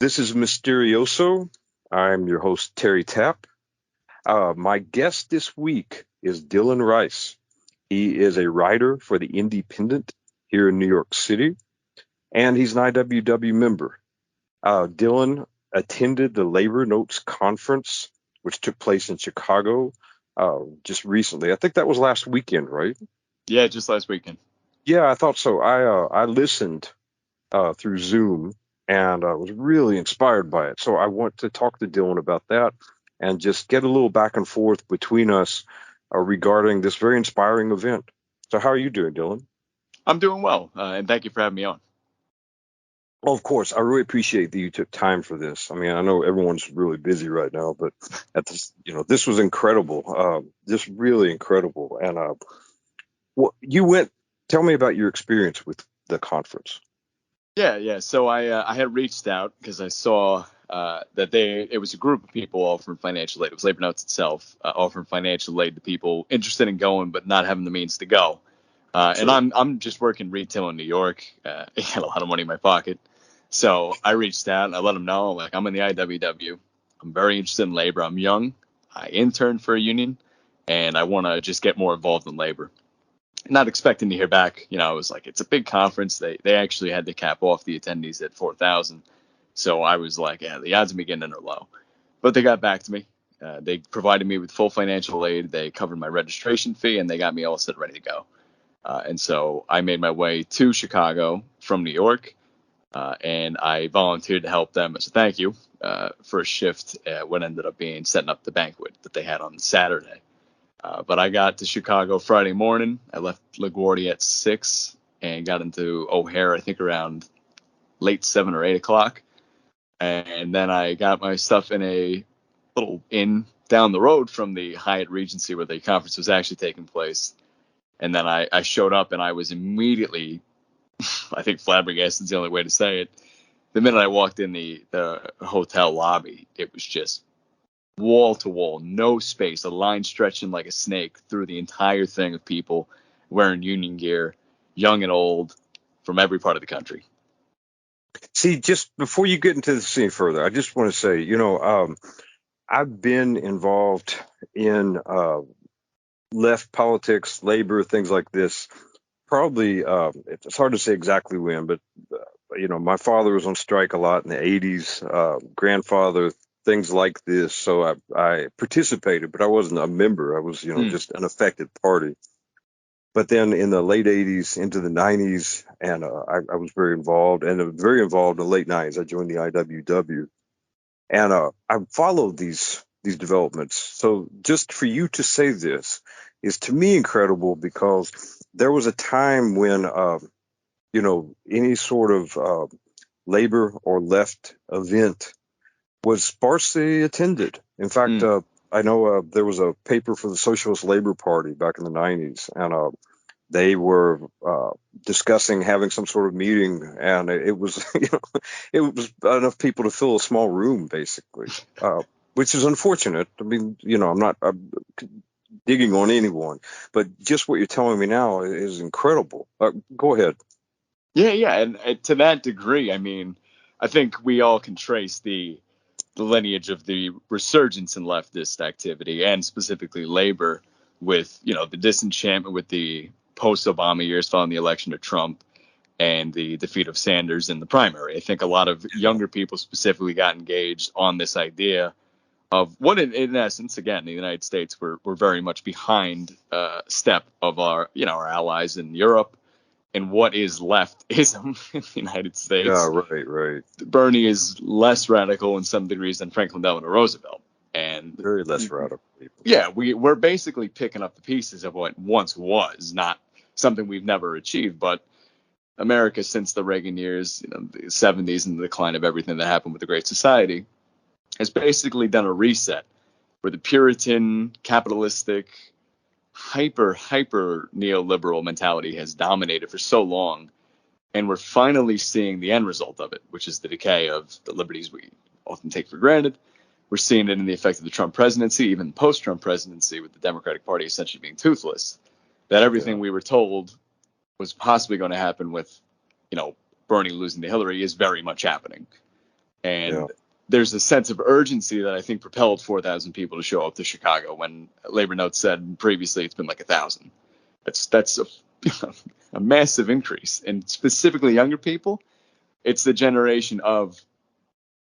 This is Mysterioso. I'm your host, Terry Tapp. My guest this week is Dylan Rice. He is a writer for the Indypendent here in New York City, and he's an IWW member. Dylan attended the Labor Notes Conference, which took place in Chicago just recently. I think that was last weekend, right? Yeah, just last weekend. Yeah, I thought so. I listened through Zoom and was really inspired by it. So I want to talk to Dylan about that and just get a little back and forth between us regarding this very inspiring event. So how are you doing, Dylan? I'm doing well, and thank you for having me on. Well, of course, I really appreciate that you took time for this. I mean, I know everyone's really busy right now, but at this, this was incredible, just really incredible. And you went. Tell me about your experience with the conference. Yeah. So I had reached out because I saw that it was a group of people offering financial aid. It was Labor Notes itself offering financial aid to people interested in going but not having the means to go. And Sure. I'm just working retail in New York. I had a lot of money in my pocket, so I reached out and I let them know like I'm in the IWW. I'm very interested in labor. I'm young. I interned for a union, and I want to just get more involved in labor. Not expecting to hear back. I was like, it's a big conference. They actually had to cap off the attendees at 4,000. So I was like, yeah, the odds of me getting in are low. But they got back to me. They provided me with full financial aid. They covered my registration fee, and they got me all set ready to go. And so I made my way to Chicago from New York, and I volunteered to help them as a thank you for a shift, what ended up being setting up the banquet that they had on Saturday. But I got to Chicago Friday morning. I left LaGuardia at 6 and got into O'Hare, I think, around late 7 or 8 o'clock. And then I got my stuff in a little inn down the road from the Hyatt Regency where the conference was actually taking place. And then I showed up and I was immediately, I think flabbergasted is the only way to say it. The minute I walked in the hotel lobby, it was just wall to wall, no space, a line stretching like a snake through the entire thing of people wearing union gear, young and old, from every part of the country. See, just before you get into the scene further, I just want to say, I've been involved in left politics, labor, things like this. Probably, it's hard to say exactly when, but my father was on strike a lot in the 80s, grandfather, things like this. So I participated, but I wasn't a member. I was, just an affected party. But then in the late 80s into the 90s, and I was very involved, and very involved in the late 90s. I joined the IWW, and I followed these developments. So just for you to say this is to me incredible, because there was a time when any sort of labor or left event was sparsely attended. In fact, I know there was a paper for the Socialist Labor Party back in the 90s, and they were discussing having some sort of meeting, and it was, it was enough people to fill a small room, basically, which is unfortunate. I mean, I'm digging on anyone, but just what you're telling me now is incredible. Go ahead. Yeah, and to that degree, I mean, I think we all can trace the lineage of the resurgence in leftist activity and specifically labor with, the disenchantment with the post-Obama years following the election of Trump and the defeat of Sanders in the primary. I think a lot of younger people specifically got engaged on this idea of what, in essence, again, the United States we're very much behind step of our allies in Europe, and what is leftism in the United Yeah, States. right. Bernie is less radical in some degrees than Franklin Delano Roosevelt. And Very less radical people. yeah, we're basically picking up the pieces of what once was, not something we've never achieved. But America, since the Reagan years, the 70s and the decline of everything that happened with the Great Society, has basically done a reset where the Puritan, capitalistic, hyper neoliberal mentality has dominated for so long. And we're finally seeing the end result of it, which is the decay of the liberties we often take for granted. We're seeing it in the effect of the Trump presidency, even post-Trump presidency, with the Democratic Party essentially being toothless. That everything we were told was possibly going to happen with, Bernie losing to Hillary is very much happening. Yeah. And there's a sense of urgency that I think propelled 4,000 people to show up to Chicago when Labor Notes said previously it's been like 1,000. That's a massive increase. And specifically younger people, it's the generation of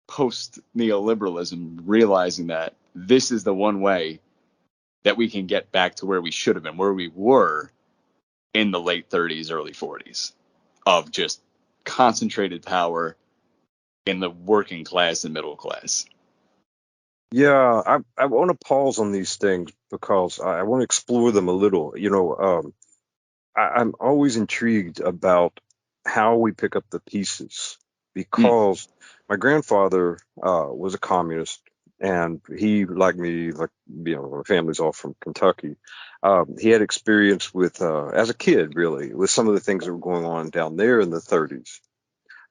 post neoliberalism realizing that this is the one way that we can get back to where we should have been, where we were in the late 30s, early 40s, of just concentrated power in the working class and middle class. Yeah, I want to pause on these things because I want to explore them a little. I'm always intrigued about how we pick up the pieces Mm, because my grandfather was a communist, and he, like me, my family's all from Kentucky. He had experience with, as a kid, really, with some of the things that were going on down there in the 30s.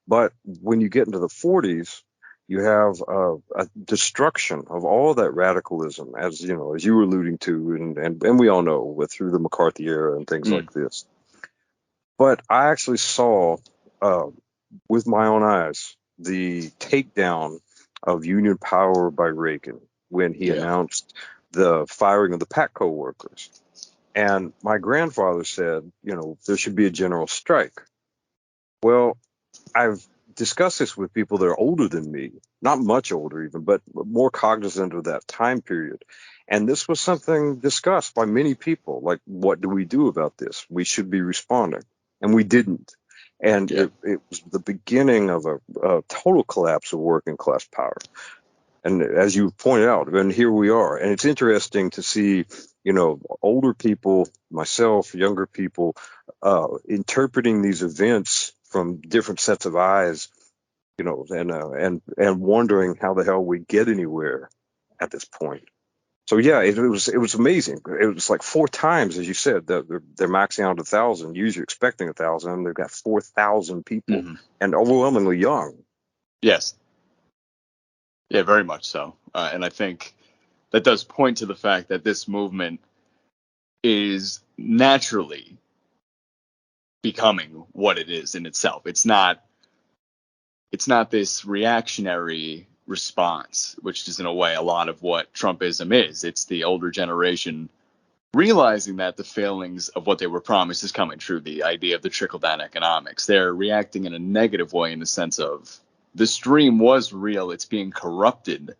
But when you get into the 40s, you have a destruction of all that radicalism, as as you were alluding to, and we all know through the McCarthy era and things mm, like this. But I actually saw uh, with my own eyes the takedown of union power by Reagan when he yeah. announced the firing of the Patco workers. And my grandfather said, there should be a general strike. Well, I've discussed this with people that are older than me, not much older even, but more cognizant of that time period. And this was something discussed by many people. Like, what do we do about this? We should be responding. And we didn't. And Yeah. it was the beginning of a total collapse of working class power. And as you pointed out, and here we are. And it's interesting to see, older people, myself, younger people, interpreting these events from different sets of eyes, and wondering how the hell we get anywhere at this point. So yeah, it was amazing. It was like 4 times, as you said, that they're maxing out 1,000. Usually expecting 1,000, and they've got 4,000 people, Mm-hmm. and overwhelmingly young. Yes. Yeah, very much so. And I think that does point to the fact that this movement is naturally becoming what it is in itself. It's not this reactionary response, which is in a way a lot of what Trumpism is. It's the older generation realizing that the failings of what they were promised is coming true. The idea of the trickle down economics. They're reacting in a negative way in the sense of this dream was real. It's being corrupted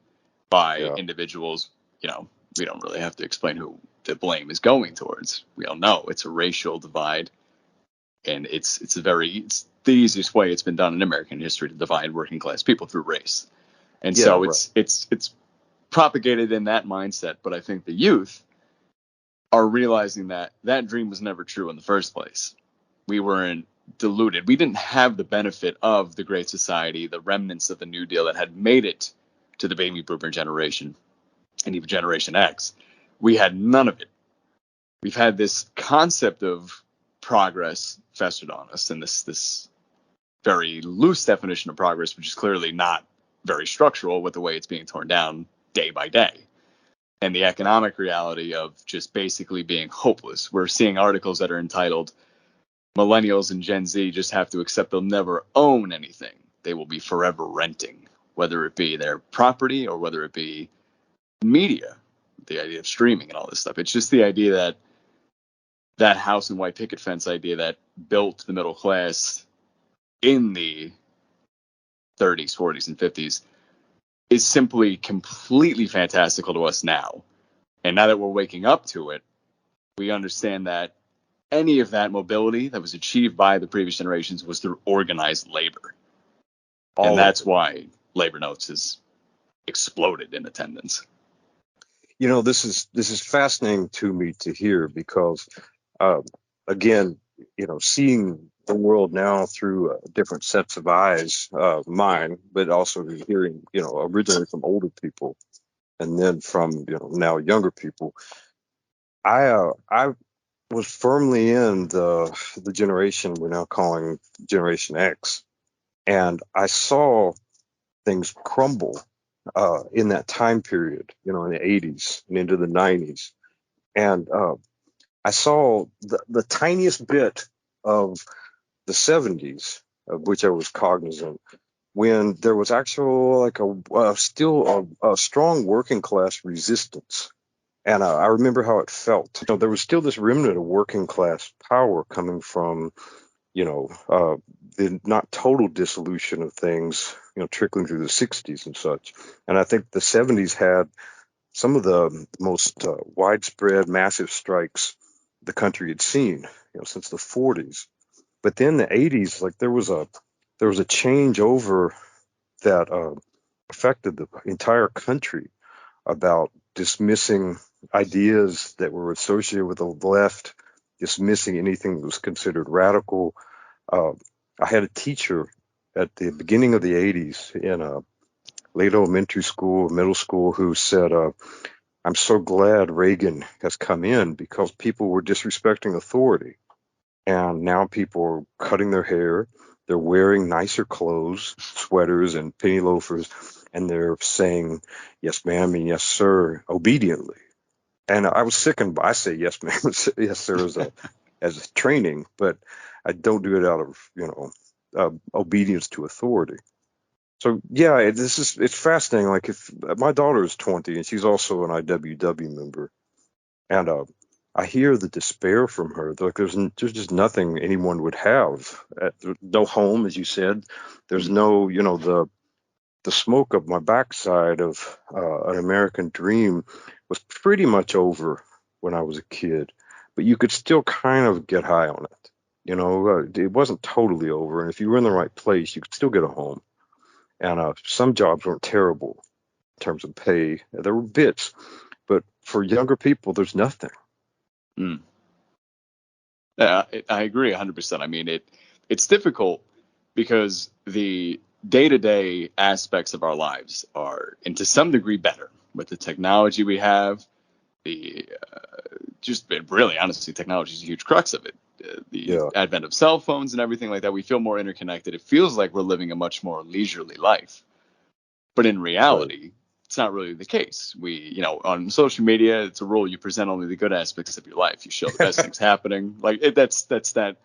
by Yeah, individuals. We don't really have to explain who the blame is going towards. We all know it's a racial divide, and it's the easiest way it's been done in American history to divide working class people through race. And yeah, so right. it's propagated in that mindset. But I think the youth are realizing that that dream was never true in the first place. We weren't deluded. We didn't have the benefit of the Great Society, the remnants of the New Deal that had made it to the baby boomer generation and even Generation X. We had none of it. We've had this concept of progress festered on us, and this very loose definition of progress, which is clearly not very structural with the way it's being torn down day by day. And the economic reality of just basically being hopeless. We're seeing articles that are entitled Millennials and Gen Z just have to accept they'll never own anything. They will be forever renting, whether it be their property or whether it be media, the idea of streaming and all this stuff. It's just the idea that house and white picket fence idea that built the middle class in the 30s, 40s, and 50s is simply completely fantastical to us now. And now that we're waking up to it, we understand that any of that mobility that was achieved by the previous generations was through organized labor. And All of that's it. why Labor Notes has exploded in attendance. This is fascinating to me to hear because, uh, again, seeing the world now through different sets of eyes, mine, but also hearing, originally from older people and then from, now younger people. I was firmly in the generation we're now calling Generation X, and I saw things crumble in that time period, in the 80s and into the 90s. And I saw the tiniest bit of the 70s, of which I was cognizant. when there was actual like still a strong working class resistance. And I remember how it felt. There was still this remnant of working class power coming from, the not total dissolution of things, trickling through the 60s and such. And I think the 70s had some of the most widespread, massive strikes the country had seen, since the 40s. But then the 80s, like there was a change over that affected the entire country about dismissing ideas that were associated with the left, dismissing anything that was considered radical. Uh, I had a teacher at the beginning of the 80s in a late elementary school, middle school, who said, I'm so glad Reagan has come in because people were disrespecting authority. And now people are cutting their hair. They're wearing nicer clothes, sweaters and penny loafers, and they're saying, yes, ma'am, and yes, sir, obediently. And I was sickened by, I say yes, ma'am, yes, sir, as a training, but I don't do it out of, obedience to authority. So yeah, it's fascinating. Like if my daughter is 20 and she's also an IWW member, and I hear the despair from her. Like there's just nothing anyone would have. No home, as you said. There's no, the smoke of my backside of an American dream was pretty much over when I was a kid, but you could still kind of get high on it. It wasn't totally over, and if you were in the right place, you could still get a home. And some jobs weren't terrible in terms of pay. There were bits, but for younger people, there's nothing. Mm. I agree 100%. I mean, it's difficult because the day-to-day aspects of our lives are, and to some degree, better with the technology we have. The just really, honestly, technology is a huge crux of it. The advent of cell phones and everything like that, we feel more interconnected. It feels like we're living a much more leisurely life, but in reality, it's not really the case. We, on social media, it's a rule you present only the good aspects of your life. You show the best things happening. Like that's that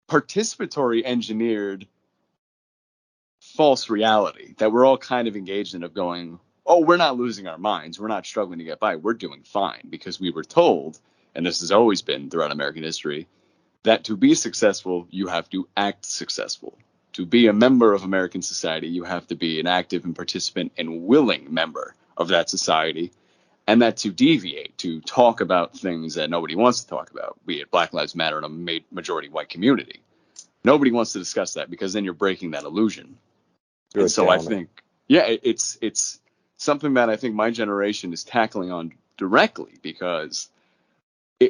participatory engineered false reality that we're all kind of engaged in, of going, oh, we're not losing our minds. We're not struggling to get by. We're doing fine because we were told, and this has always been throughout American history, that to be successful, you have to act successful. To be a member of American society, you have to be an active and participant and willing member of that society. And that to deviate, to talk about things that nobody wants to talk about, be it Black Lives Matter in a majority white community. Nobody wants to discuss that because then you're breaking that illusion. And so I think, it's something that I think my generation is tackling on directly because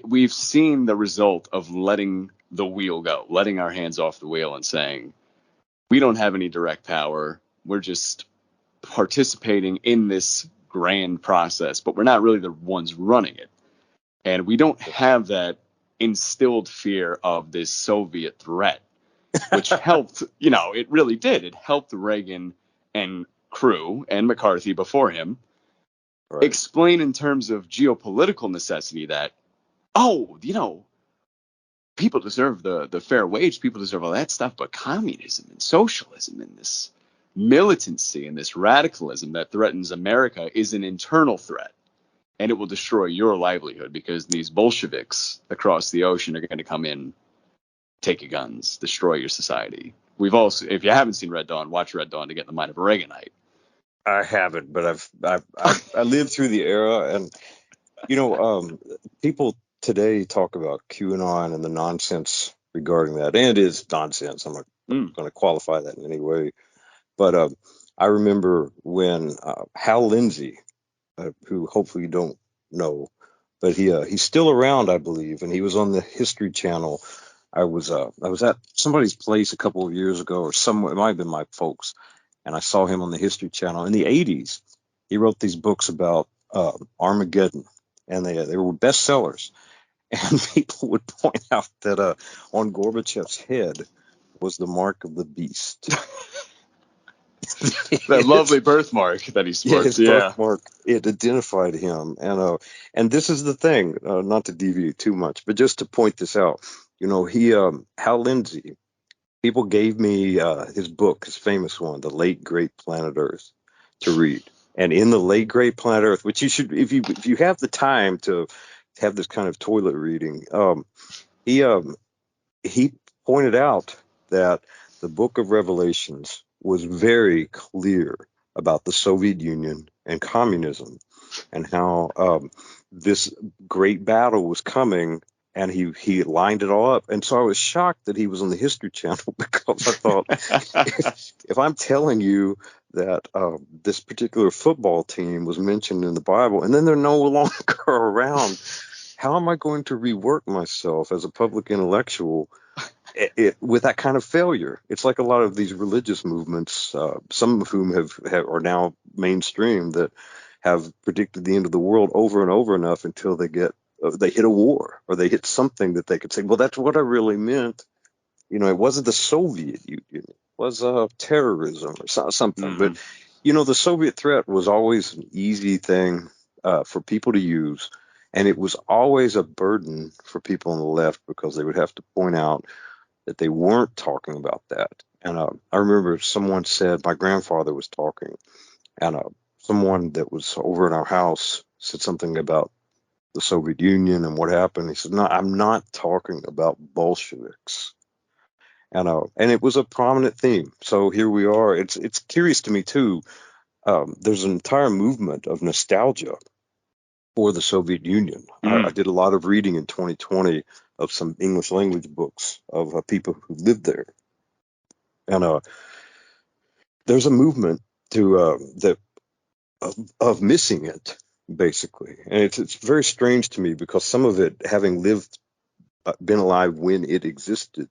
we've seen the result of letting the wheel go, letting our hands off the wheel and saying, we don't have any direct power. We're just participating in this grand process, but we're not really the ones running it. And we don't have that instilled fear of this Soviet threat, which helped, it really did. It helped Reagan and crew and McCarthy before him explain in terms of geopolitical necessity that, people deserve the fair wage, people deserve all that stuff, but communism and socialism and this militancy and this radicalism that threatens America is an internal threat, and it will destroy your livelihood because these Bolsheviks across the ocean are going to come in, take your guns, destroy your society. We've also, if you haven't seen Red Dawn, watch Red Dawn to get in the mind of a Reaganite. I haven't, but I lived through the era, and people today talk about QAnon and the nonsense regarding that, and it is nonsense. I'm not going to qualify that in any way, but I remember when Hal Lindsey, who hopefully you don't know, but he's still around, I believe, and he was on the History Channel. I was at somebody's place a couple of years ago, or somewhere, it might have been my folks, and I saw him on the History Channel in the 80s. He wrote these books about Armageddon, and they were bestsellers. And people would point out that on Gorbachev's head was the mark of the beast. That lovely birthmark that he sports. His birthmark, it identified him. And this is the thing, not to deviate too much, but just to point this out. Hal Lindsey people gave me his book, his famous one, The Late Great Planet Earth, to read. And in The Late Great Planet Earth, which you should, if you have the time to have this kind of toilet reading, he he pointed out that the Book of Revelations was very clear about the Soviet Union and communism, and how this great battle was coming, and he lined it all up. And so I was shocked that he was on the History Channel because I thought, if I'm telling you that this particular football team was mentioned in the Bible, and then they're no longer around, how am I going to rework myself as a public intellectual with that kind of failure? It's like a lot of these religious movements, some of whom are now mainstream, that have predicted the end of the world over and over enough until they hit a war, or they hit something that they could say, well, that's what I really meant. It wasn't the Soviet Union, it was terrorism or something. Hmm. But the Soviet threat was always an easy thing for people to use, and it was always a burden for people on the left, because they would have to point out that they weren't talking about that. And I remember someone said, my grandfather was talking, and someone that was over in our house said something about the Soviet Union and what happened. He said, "No, I'm not talking about Bolsheviks." And it was a prominent theme. So here we are. It's curious to me too. There's an entire movement of nostalgia for the Soviet Union. I Mm. did a lot of reading in 2020 of some English language books of people who lived there, and there's a movement to that of missing it, basically. And it's very strange to me, because some of it, having lived, been alive when it existed,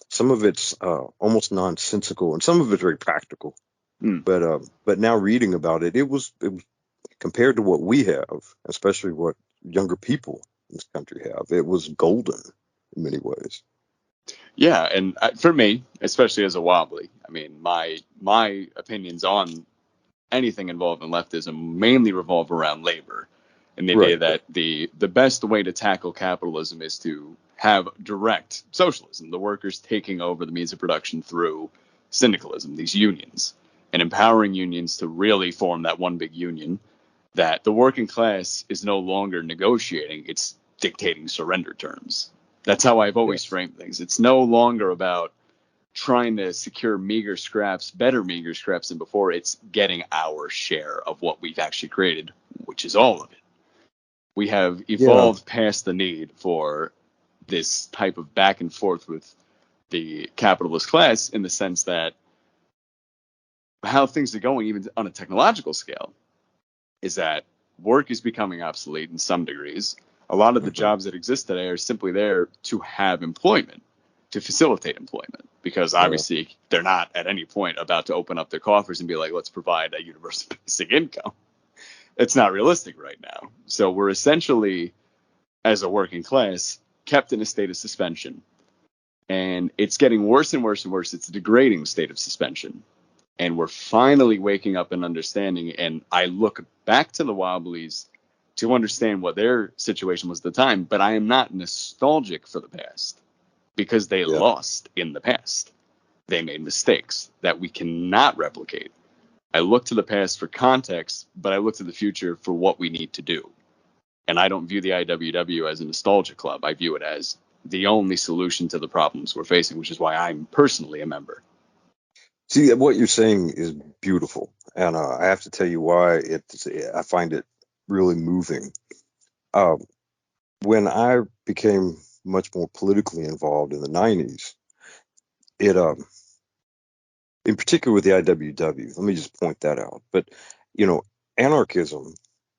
some of it's almost nonsensical, and some of it's very practical. Mm. But now reading about it, it was compared to what we have, especially what younger people in this country have, it was golden in many ways. Yeah, and for me, especially as a wobbly, I mean, my opinions on anything involved in leftism mainly revolve around labor, and the idea Right. that the best way to tackle capitalism is to have direct socialism, the workers taking over the means of production through syndicalism, these unions, and empowering unions to really form that one big union, that the working class is no longer negotiating, it's dictating surrender terms. That's how I've always Yes. framed things. It's no longer about trying to secure meager scraps, better meager scraps than before. It's getting our share of what we've actually created, which is all of it. We have Yeah. evolved past the need for this type of back and forth with the capitalist class, in the sense that how things are going, even on a technological scale, is that work is becoming obsolete in some degrees. A lot of the Hmm. jobs that exist today are simply there to have employment, to facilitate employment, because Yeah. obviously they're not at any point about to open up their coffers and be like, let's provide a universal basic income. It's not realistic right now. So we're essentially, as a working class, kept in a state of suspension. And it's getting worse and worse and worse. It's a degrading state of suspension. And we're finally waking up and understanding. And I look back to the Wobblies to understand what their situation was at the time, but I am not nostalgic for the past, because they Yeah. lost in the past. They made mistakes that we cannot replicate. I look to the past for context, but I look to the future for what we need to do. And I don't view the IWW as a nostalgia club. I view it as the only solution to the problems we're facing, which is why I'm personally a member. See, what you're saying is beautiful, and I have to tell you why I find it really moving. Um, when I became much more politically involved in the 90s, it in particular with the IWW, let me just point that out. But you know, anarchism,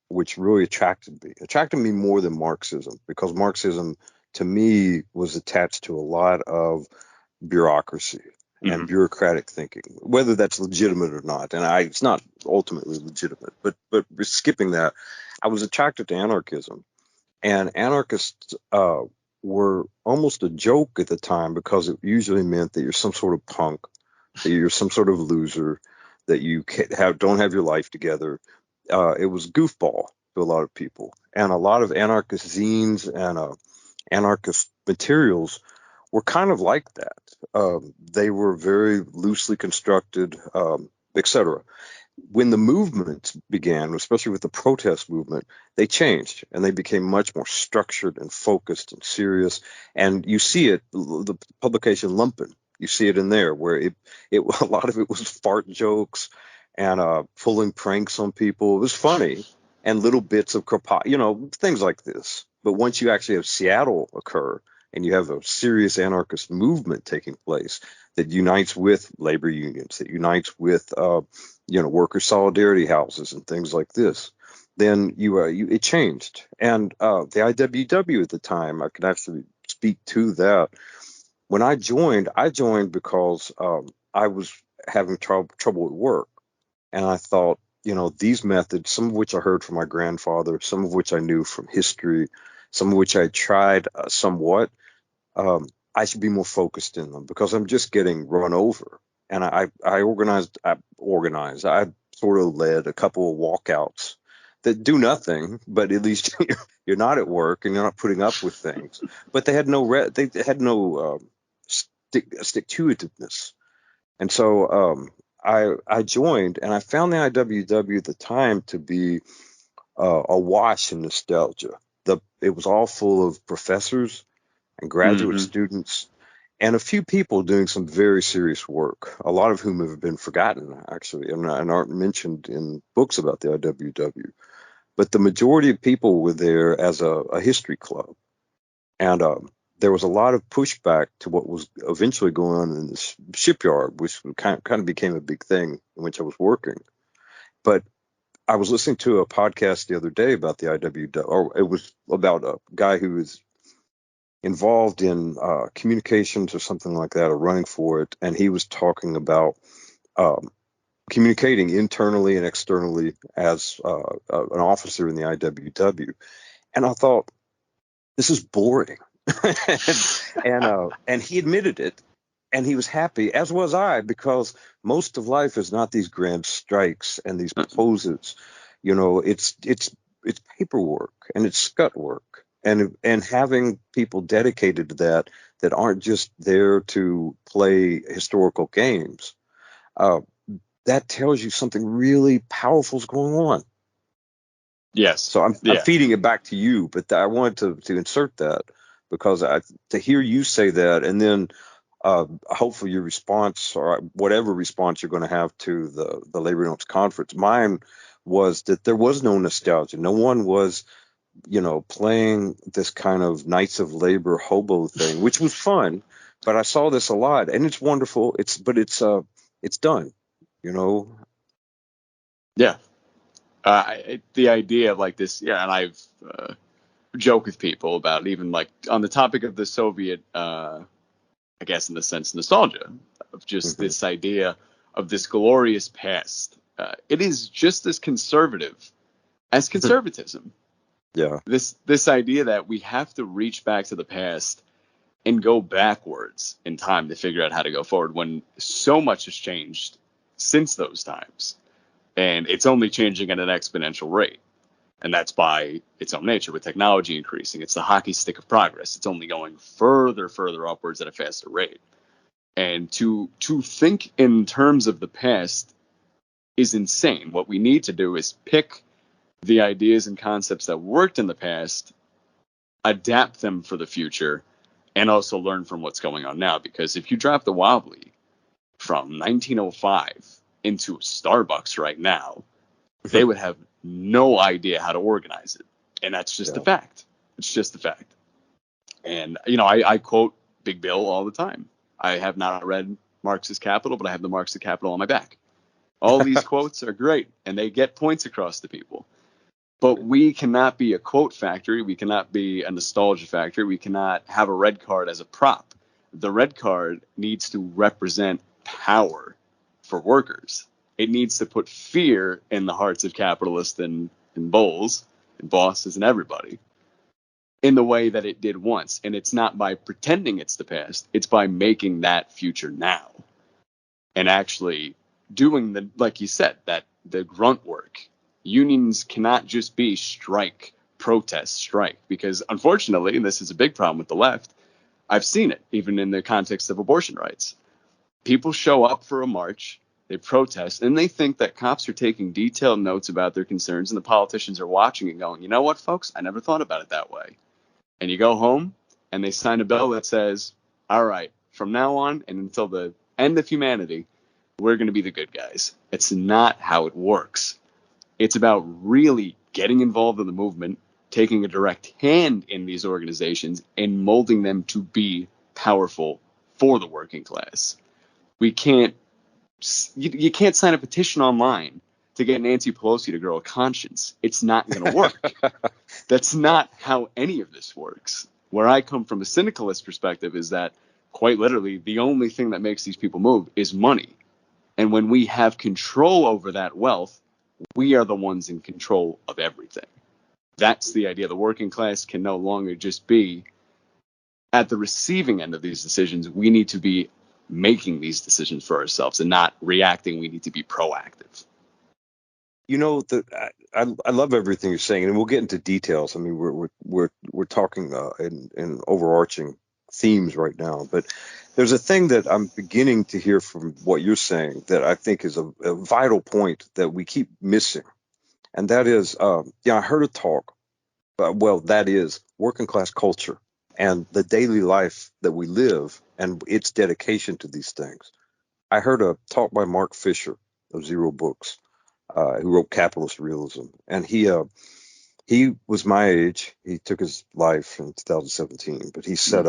which really attracted me more than Marxism, because Marxism to me was attached to a lot of bureaucracy and Mm-hmm. bureaucratic thinking, whether that's legitimate or not. And it's not ultimately legitimate, but skipping that, I was attracted to anarchism, and anarchists were almost a joke at the time, because it usually meant that you're some sort of punk, that you're some sort of loser, that you don't have your life together. It was goofball to a lot of people, and a lot of anarchist zines and anarchist materials were kind of like that. They were very loosely constructed, etc. When the movement began, especially with the protest movement, they changed and they became much more structured and focused and serious. And you see it, the publication Lumpen, you see it in there where it a lot of it was fart jokes and pulling pranks on people. It was funny and little bits of things like this. But once you actually have Seattle occur and you have a serious anarchist movement taking place that unites with labor unions, that unites with worker solidarity houses and things like this, then it changed. And the IWW at the time, I can actually speak to that. When I joined because I was having trouble at work, and I thought, these methods, some of which I heard from my grandfather, some of which I knew from history, some of which I tried somewhat. I should be more focused in them because I'm just getting run over. And I organized. I sort of led a couple of walkouts that do nothing, but at least you're not at work and you're not putting up with things. But they had no stick to itiveness. And so I joined, and I found the IWW at the time to be awash in nostalgia. It was all full of professors and graduate Mm-hmm. students, and a few people doing some very serious work, a lot of whom have been forgotten, actually, and aren't mentioned in books about the IWW. But the majority of people were there as a history club. And there was a lot of pushback to what was eventually going on in this shipyard, which kind of became a big thing in which I was working. But I was listening to a podcast the other day about the IWW, or it was about a guy who was involved in communications or something like that, or running for it, and he was talking about communicating internally and externally as an officer in the IWW, and I thought, this is boring, and he admitted it, and he was happy, as was I, because most of life is not these grand strikes and these poses. It's paperwork and it's scut work, and having people dedicated to that aren't just there to play historical games. Uh, that tells you something really powerful is going on. Yes. So I'm Yeah. feeding it back to you, but I wanted to insert that because to hear you say that, and then hopefully your response, or whatever response you're going to have to the Labor Notes conference. Mine was that there was no nostalgia. No one was, playing this kind of Knights of Labor hobo thing, which was fun. But I saw this a lot, and it's wonderful. It's done, you know. Yeah. The idea of like this, yeah, and I've joked with people about even like on the topic of the Soviet, I guess in the sense nostalgia of just Mm-hmm. this idea of this glorious past. It is just as conservative as conservatism. Yeah. This idea that we have to reach back to the past and go backwards in time to figure out how to go forward when so much has changed since those times. And it's only changing at an exponential rate. And that's by its own nature with technology increasing. It's the hockey stick of progress. It's only going further upwards at a faster rate. And to think in terms of the past is insane. What we need to do is pick the ideas and concepts that worked in the past, adapt them for the future, and also learn from what's going on now. Because if you drop the wobbly from 1905 into Starbucks right now, they would have no idea how to organize it. And that's just a Yeah. fact. It's just a fact. And, I quote Big Bill all the time. I have not read Marx's Capital, but I have the Marx's Capital on my back. All these quotes are great, and they get points across to people. But we cannot be a quote factory. We cannot be a nostalgia factory. We cannot have a red card as a prop. The red card needs to represent power for workers. It needs to put fear in the hearts of capitalists and bulls and bosses and everybody in the way that it did once. And it's not by pretending it's the past. It's by making that future now and actually doing like you said, that the grunt work. Unions cannot just be strike, protest, strike, because unfortunately, and this is a big problem with the left, I've seen it even in the context of abortion rights. People show up for a march, they protest, and they think that cops are taking detailed notes about their concerns, and the politicians are watching and going, you know what, folks, I never thought about it that way. And you go home, and they sign a bill that says, all right, from now on and until the end of humanity, we're going to be the good guys. It's not how it works. It's about really getting involved in the movement, taking a direct hand in these organizations, and molding them to be powerful for the working class. We can't, you can't sign a petition online to get Nancy Pelosi to grow a conscience. It's not going to work. That's not how any of this works. Where I come from a syndicalist perspective is that quite literally the only thing that makes these people move is money. And when we have control over that wealth, we are the ones in control of everything. That's the idea. The working class can no longer just be at the receiving end of these decisions. We need to be making these decisions for ourselves and not reacting. We need to be proactive. You know, I love everything you're saying, and we'll get into details. I mean, we're talking in overarching themes right now, but there's a thing that I'm beginning to hear from what you're saying that I think is a vital point that we keep missing, and that is, I heard a talk. Well, that is working class culture and the daily life that we live and its dedication to these things. I heard a talk by Mark Fisher of Zero Books, who wrote Capitalist Realism, and he was my age. He took his life in 2017, but he said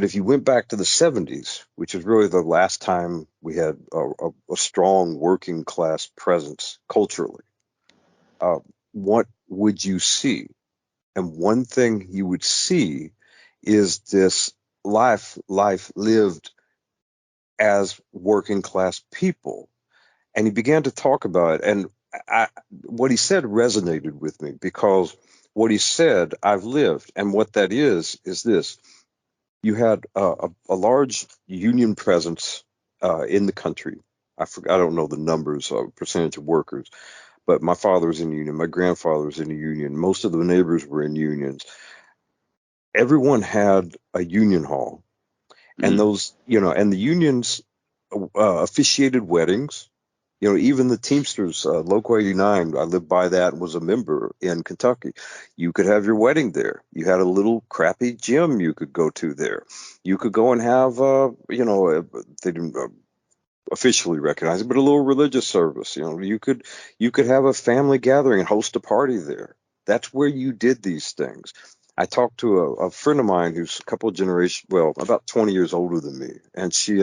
if you went back to the 70s, which is really the last time we had a strong working class presence culturally, what would you see? And one thing you would see is this life lived as working class people. And he began to talk about it. And what he said resonated with me because what he said, I've lived. And what that is this. You had a large union presence in the country. I don't know the numbers, percentage of workers, but my father was in a union. My grandfather was in a union. Most of the neighbors were in unions. Everyone had a union hall, and those, and the unions officiated weddings. Even the Teamsters, Local 89, I lived by that and was a member in Kentucky. You could have your wedding there. You had a little crappy gym you could go to there. You could go and have, they didn't officially recognize it, but a little religious service. You could have a family gathering and host a party there. That's where you did these things. I talked to a friend of mine who's a couple of generations, well, about 20 years older than me, and she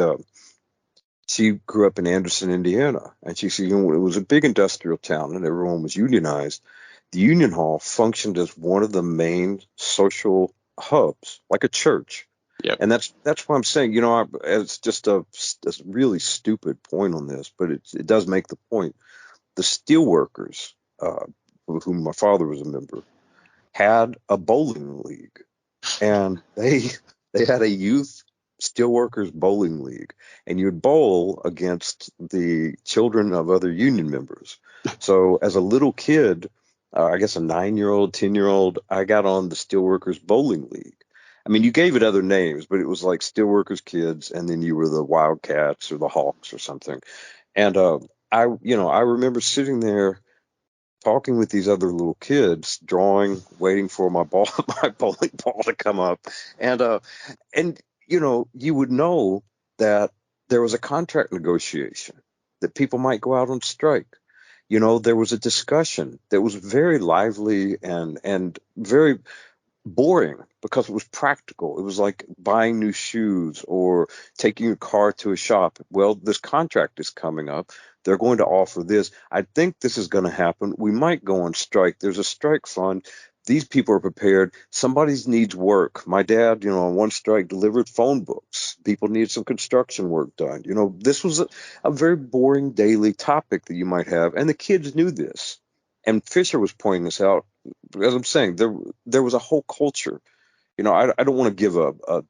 grew up in Anderson, Indiana, and she said, it was a big industrial town and everyone was unionized. The union hall functioned as one of the main social hubs, like a church. Yep. And that's why I'm saying, it's just a really stupid point on this, but it does make the point. The steelworkers, of whom my father was a member, had a bowling league, and they had a youth steelworkers bowling league, and you'd bowl against the children of other union members. So as a little kid, I guess a 9-year-old, 10-year-old, I got on the steelworkers bowling league. I mean, you gave it other names, but it was like steelworkers kids, and then you were the Wildcats or the Hawks or something. And I remember sitting there talking with these other little kids, drawing, waiting for my my bowling ball to come up, and you would know that there was a contract negotiation, that people might go out on strike. There was a discussion that was very lively and very boring because it was practical. It was like buying new shoes or taking your car to a shop. Well, this contract is coming up. They're going to offer this. I think this is going to happen. We might go on strike. There's a strike fund. These people are prepared. Somebody needs work. My dad, on one strike delivered phone books. People need some construction work done. This was a very boring daily topic that you might have. And the kids knew this. And Fisher was pointing this out. As I'm saying, there was a whole culture. I don't want to give a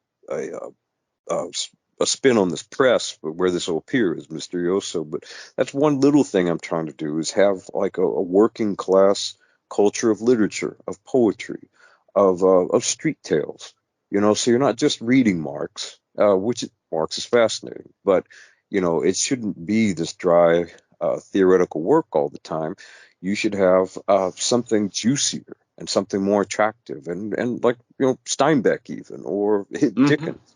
spin on this press, but where this will appear is Mysterioso. But that's one little thing I'm trying to do is have like a working class culture of literature, of poetry, of street tales. So you're not just reading Marx, which Marx is fascinating, but it shouldn't be this dry theoretical work all the time. You should have something juicier and something more attractive, and like Steinbeck even, or Hmm. Dickens.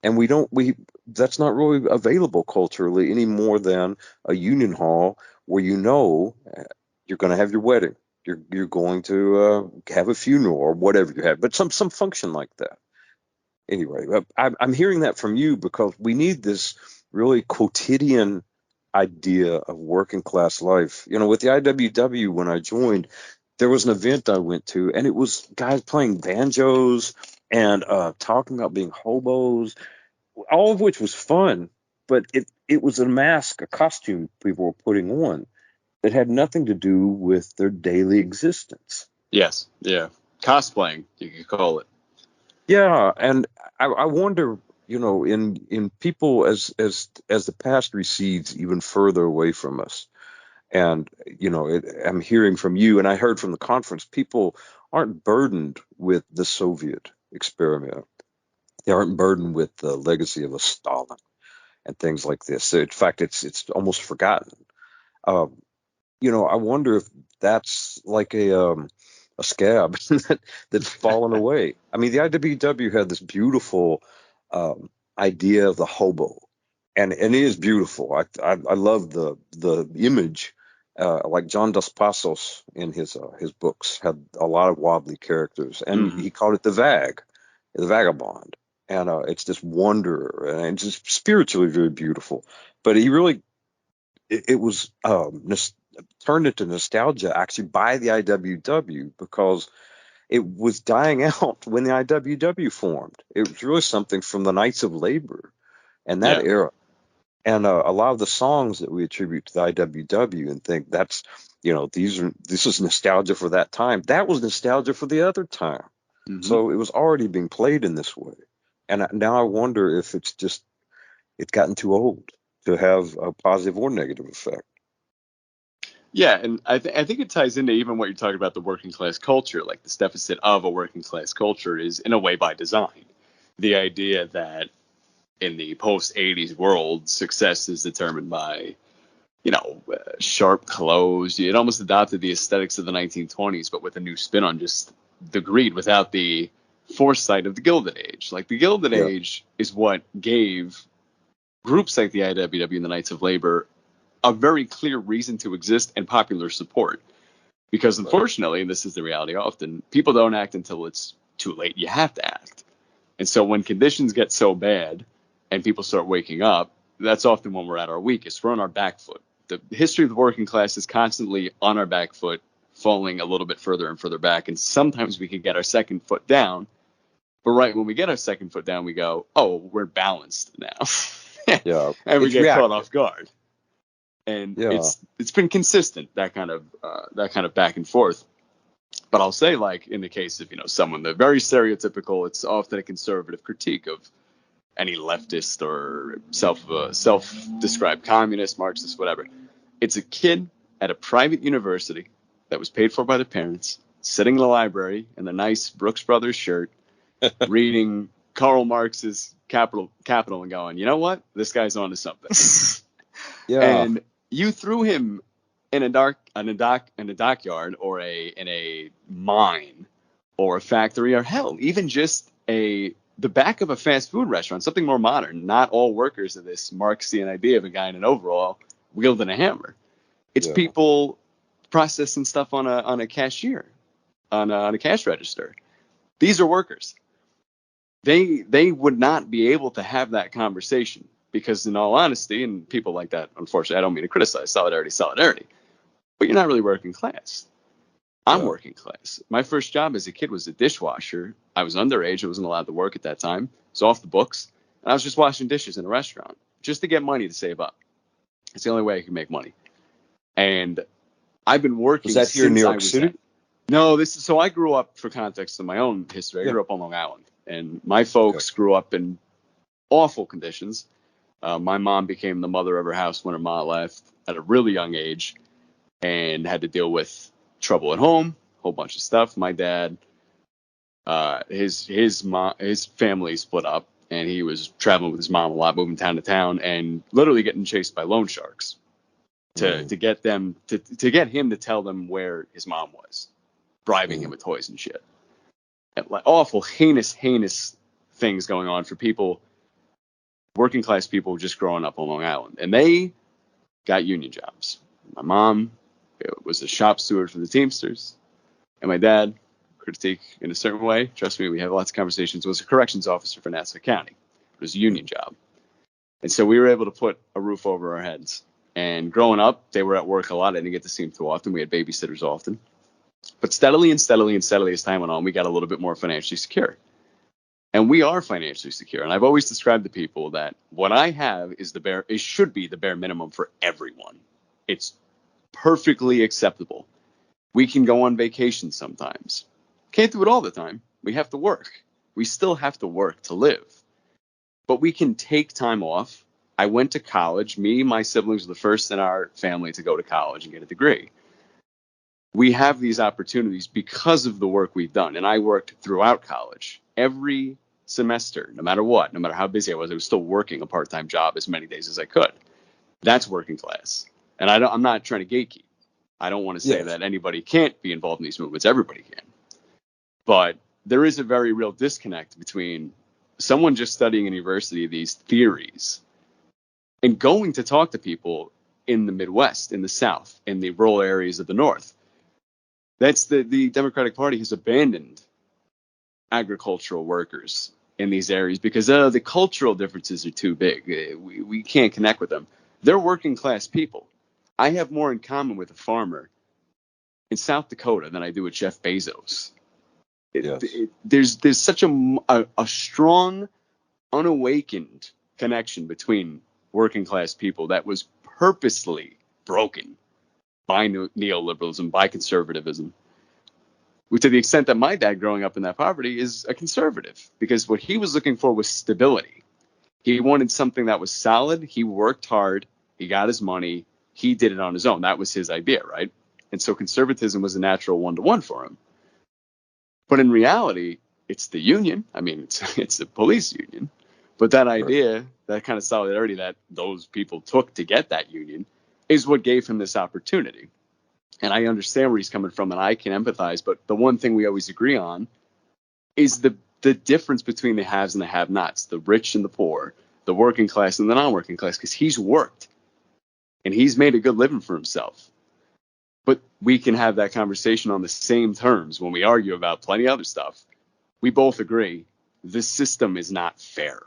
And we that's not really available culturally any more than a union hall where you're going to have your wedding, you're going to have a funeral or whatever you have, but some function like that. Anyway, I'm hearing that from you because we need this really quotidian idea of working class life. With the IWW, when I joined, there was an event I went to, and it was guys playing banjos and talking about being hobos, all of which was fun, but it was a mask, a costume people were putting on that had nothing to do with their daily existence. Yes. Yeah. Cosplaying, you could call it. Yeah, and I wonder, in people as the past recedes even further away from us, and I'm hearing from you, and I heard from the conference, people aren't burdened with the Soviet experiment. They aren't burdened with the legacy of a Stalin and things like this. In fact, it's almost forgotten. Um, I wonder if that's like a scab that's fallen away. I mean, the IWW had this beautiful idea of the hobo, and it is beautiful. I love the image. Like John Dos Passos in his books had a lot of wobbly characters, and Hmm. he called it the vagabond, and it's this wanderer, and it's just spiritually very beautiful. But he really it was turned into nostalgia actually by the IWW because it was dying out when the IWW formed. It was really something from the Knights of Labor and that Yeah. era. And a lot of the songs that we attribute to the IWW and think that's, this is nostalgia for that time. That was nostalgia for the other time. Hmm. So it was already being played in this way. And now I wonder if it's gotten too old to have a positive or negative effect. Yeah, and I think it ties into even what you're talking about, the working class culture. Like, this deficit of a working class culture is in a way by design. The idea that in the post 80s world, success is determined by, sharp clothes. It almost adopted the aesthetics of the 1920s, but with a new spin on just the greed without the foresight of the Gilded Age. Like, the Gilded Yeah. Age is what gave groups like the IWW and the Knights of Labor a very clear reason to exist and popular support. Because Right. unfortunately, and this is the reality often, people don't act until it's too late. You have to act. And so when conditions get so bad and people start waking up, that's often when we're at our weakest. We're on our back foot. The history of the working class is constantly on our back foot, falling a little bit further and further back. And sometimes we can get our second foot down. But right when we get our second foot down, we go, oh, we're balanced now. Yeah. And we It's get caught reactive. off guard. And Yeah. it's been consistent, that kind of back and forth. But I'll say, like, in the case of, someone, the very stereotypical, it's often a conservative critique of any leftist or self-described communist, Marxist, whatever. It's a kid at a private university that was paid for by their parents, sitting in the library in a nice Brooks Brothers shirt, reading Karl Marx's Capital, and going, you know what? This guy's onto something. Yeah. And you threw him in a dockyard, or in a mine, or a factory, or hell, even just the back of a fast food restaurant, something more modern. Not all workers of this Marxian idea of a guy in an overall wielding a hammer. It's Yeah. people processing stuff on a cashier, on a cash register. These are workers. They would not be able to have that conversation, because, in all honesty, and people like that, unfortunately, I don't mean to criticize solidarity, but you're not really working class. I'm Yeah. working class. My first job as a kid was a dishwasher. I was underage. I wasn't allowed to work at that time. It was off the books. And I was just washing dishes in a restaurant just to get money to save up. It's the only way I could make money. And I've been Was working that here in New since I York was that. City? No, so I grew up, for context of my own history, I Yeah. grew up on Long Island. And my Okay. folks grew up in awful conditions. My mom became the mother of her house when her mom left at a really young age, and had to deal with trouble at home, a whole bunch of stuff. My dad His family split up, and he was traveling with his mom a lot, moving town to town, and literally getting chased by loan sharks to get them to get him to tell them where his mom was, bribing him with toys and shit. And like awful, heinous things going on for people, working class people just growing up on Long Island, and they got union jobs. My mom was a shop steward for the Teamsters, and my dad, critique in a certain way, trust me, we have lots of conversations, was a corrections officer for Nassau County. It was a union job. And so we were able to put a roof over our heads. And growing up, they were at work a lot. I didn't get to see them too often. We had babysitters often. But steadily as time went on, we got a little bit more financially secure. And we are financially secure. And I've always described to people that what I have is it should be the bare minimum for everyone. It's perfectly acceptable. We can go on vacation sometimes. Can't do it all the time. We have to work. We still have to work to live. But we can take time off. I went to college. Me, my siblings were the first in our family to go to college and get a degree. We have these opportunities because of the work we've done. And I worked throughout college. Every semester, no matter what, no matter how busy I was still working a part-time job as many days as I could. That's working class. And I'm not trying to gatekeep. I don't want to say that anybody can't be involved in these movements. Everybody can. But there is a very real disconnect between someone just studying in university these theories and going to talk to people in the Midwest, in the South, in the rural areas of the North. That's the Democratic Party has abandoned agricultural workers in these areas because the cultural differences are too big. We can't connect with them. They're working class people. I have more in common with a farmer in South Dakota than I do with Jeff Bezos. There's such a strong, unawakened connection between working class people that was purposely broken by neoliberalism, by conservatism, to the extent that my dad growing up in that poverty is a conservative, because what he was looking for was stability. He wanted something that was solid. He worked hard. He got his money. He did it on his own. That was his idea, right? And so conservatism was a natural one-to-one for him. But in reality, it's the union. I mean, it's the police union. But that idea, that kind of solidarity that those people took to get that union is what gave him this opportunity. And I understand where he's coming from, and I can empathize. But the one thing we always agree on is the difference between the haves and the have-nots, the rich and the poor, the working class and the non-working class, because he's worked and he's made a good living for himself. But we can have that conversation on the same terms when we argue about plenty of other stuff. We both agree the system is not fair.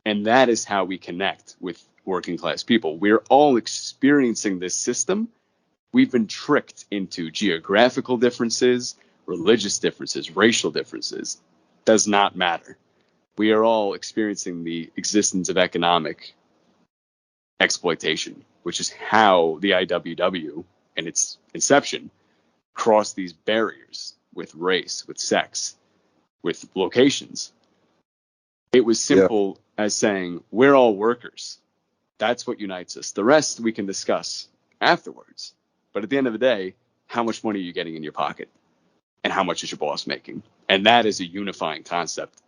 And that is how we connect with working class people. We're all experiencing this system. We've been tricked into geographical differences, religious differences, racial differences. Does not matter. We are all experiencing the existence of economic exploitation, which is how the IWW and its inception crossed these barriers with race, with sex, with locations. It was simple as saying, we're all workers. That's what unites us. The rest we can discuss afterwards. But at the end of the day, how much money are you getting in your pocket? And how much is your boss making? And that is a unifying concept.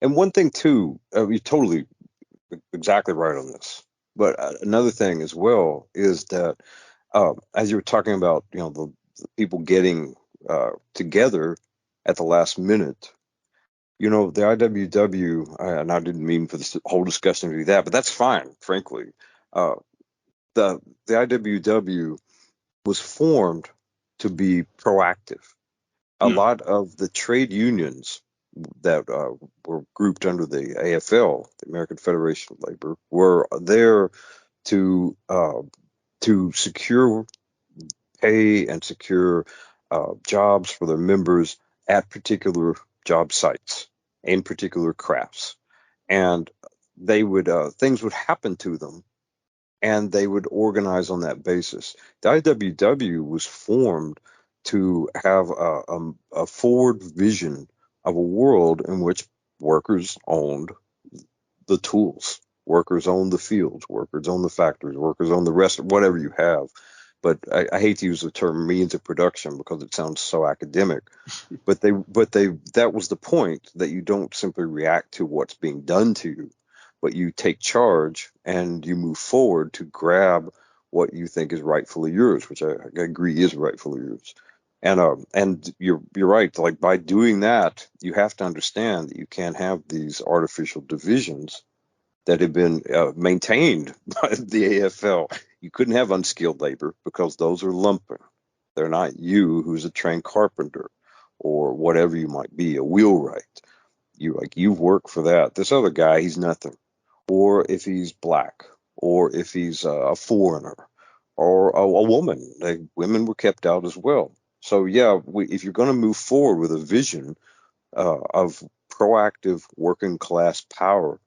And one thing, too, you're totally exactly right on this. But another thing as well is that as you were talking about, the people getting together at the last minute, the IWW, and I didn't mean for this whole discussion to be that, but that's fine, frankly. The IWW was formed to be proactive. A lot of the trade unions that were grouped under the AFL, the American Federation of Labor, were there to secure pay and secure jobs for their members at particular job sites in particular crafts, and they would things would happen to them, and they would organize on that basis. The IWW was formed to have a forward vision of a world in which workers owned the tools, workers owned the fields, workers owned the factories, workers owned the rest of whatever you have. but I hate to use the term means of production because it sounds so academic. But that was the point, that you don't simply react to what's being done to you, but you take charge and you move forward to grab what you think is rightfully yours, which I agree is rightfully yours. And you're right. Like, by doing that, you have to understand that you can't have these artificial divisions that have been maintained by the AFL. You couldn't have unskilled labor because those are lumpen. They're not you, who's a trained carpenter or whatever you might be, a wheelwright. You've worked for that. This other guy, he's nothing. Or if he's black, or if he's a foreigner, or a woman. Women were kept out as well. So yeah, if you're going to move forward with a vision of proactive working class power,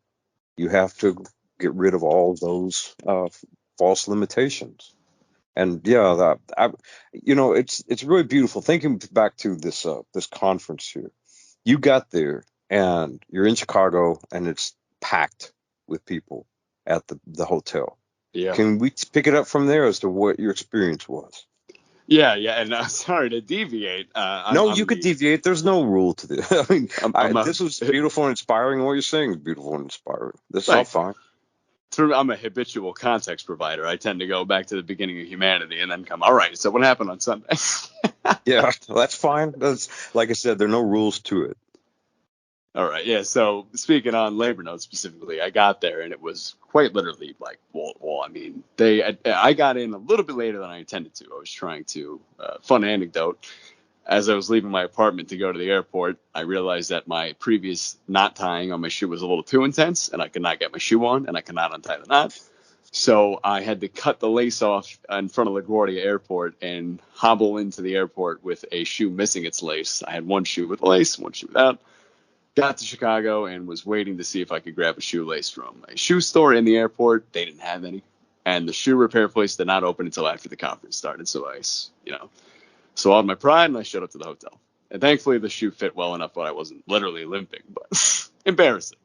you have to get rid of all those false limitations. And yeah, it's really beautiful. Thinking back to this conference here, you got there and you're in Chicago and it's packed with people at the hotel. Yeah. Can we pick it up from there as to what your experience was? Yeah, and sorry to deviate. No, you could deviate. There's no rule to this. I mean, I'm this was beautiful and inspiring. What you're saying is beautiful and inspiring. This is all like, fine. I'm a habitual context provider. I tend to go back to the beginning of humanity and then come, all right, so what happened on Sunday? Yeah, that's fine. That's, like I said, there are no rules to it. All right, yeah. So speaking on labor notes specifically, I got there and it was quite literally like wall. I mean, I got in a little bit later than I intended to. I was trying to fun anecdote. As I was leaving my apartment to go to the airport, I realized that my previous knot tying on my shoe was a little too intense, and I could not get my shoe on, and I could not untie the knot. So I had to cut the lace off in front of LaGuardia Airport and hobble into the airport with a shoe missing its lace. I had one shoe with lace, one shoe without. Got to Chicago and was waiting to see if I could grab a shoelace from a shoe store in the airport. They didn't have any. And the shoe repair place did not open until after the conference started. So I swallowed my pride and I showed up to the hotel. And thankfully the shoe fit well enough, but I wasn't literally limping, but embarrassing.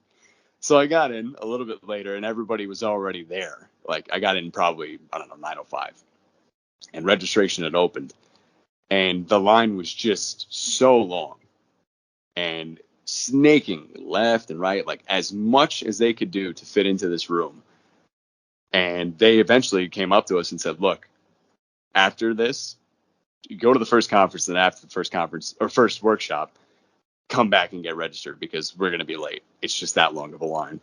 So I got in a little bit later and everybody was already there. Like, I got in probably, I don't know, 9:05, and registration had opened. And the line was just so long and snaking left and right, like as much as they could do to fit into this room. And they eventually came up to us and said, look, after this, you go to the first conference, and after the first conference or first workshop, come back and get registered because we're going to be late. It's just that long of a line.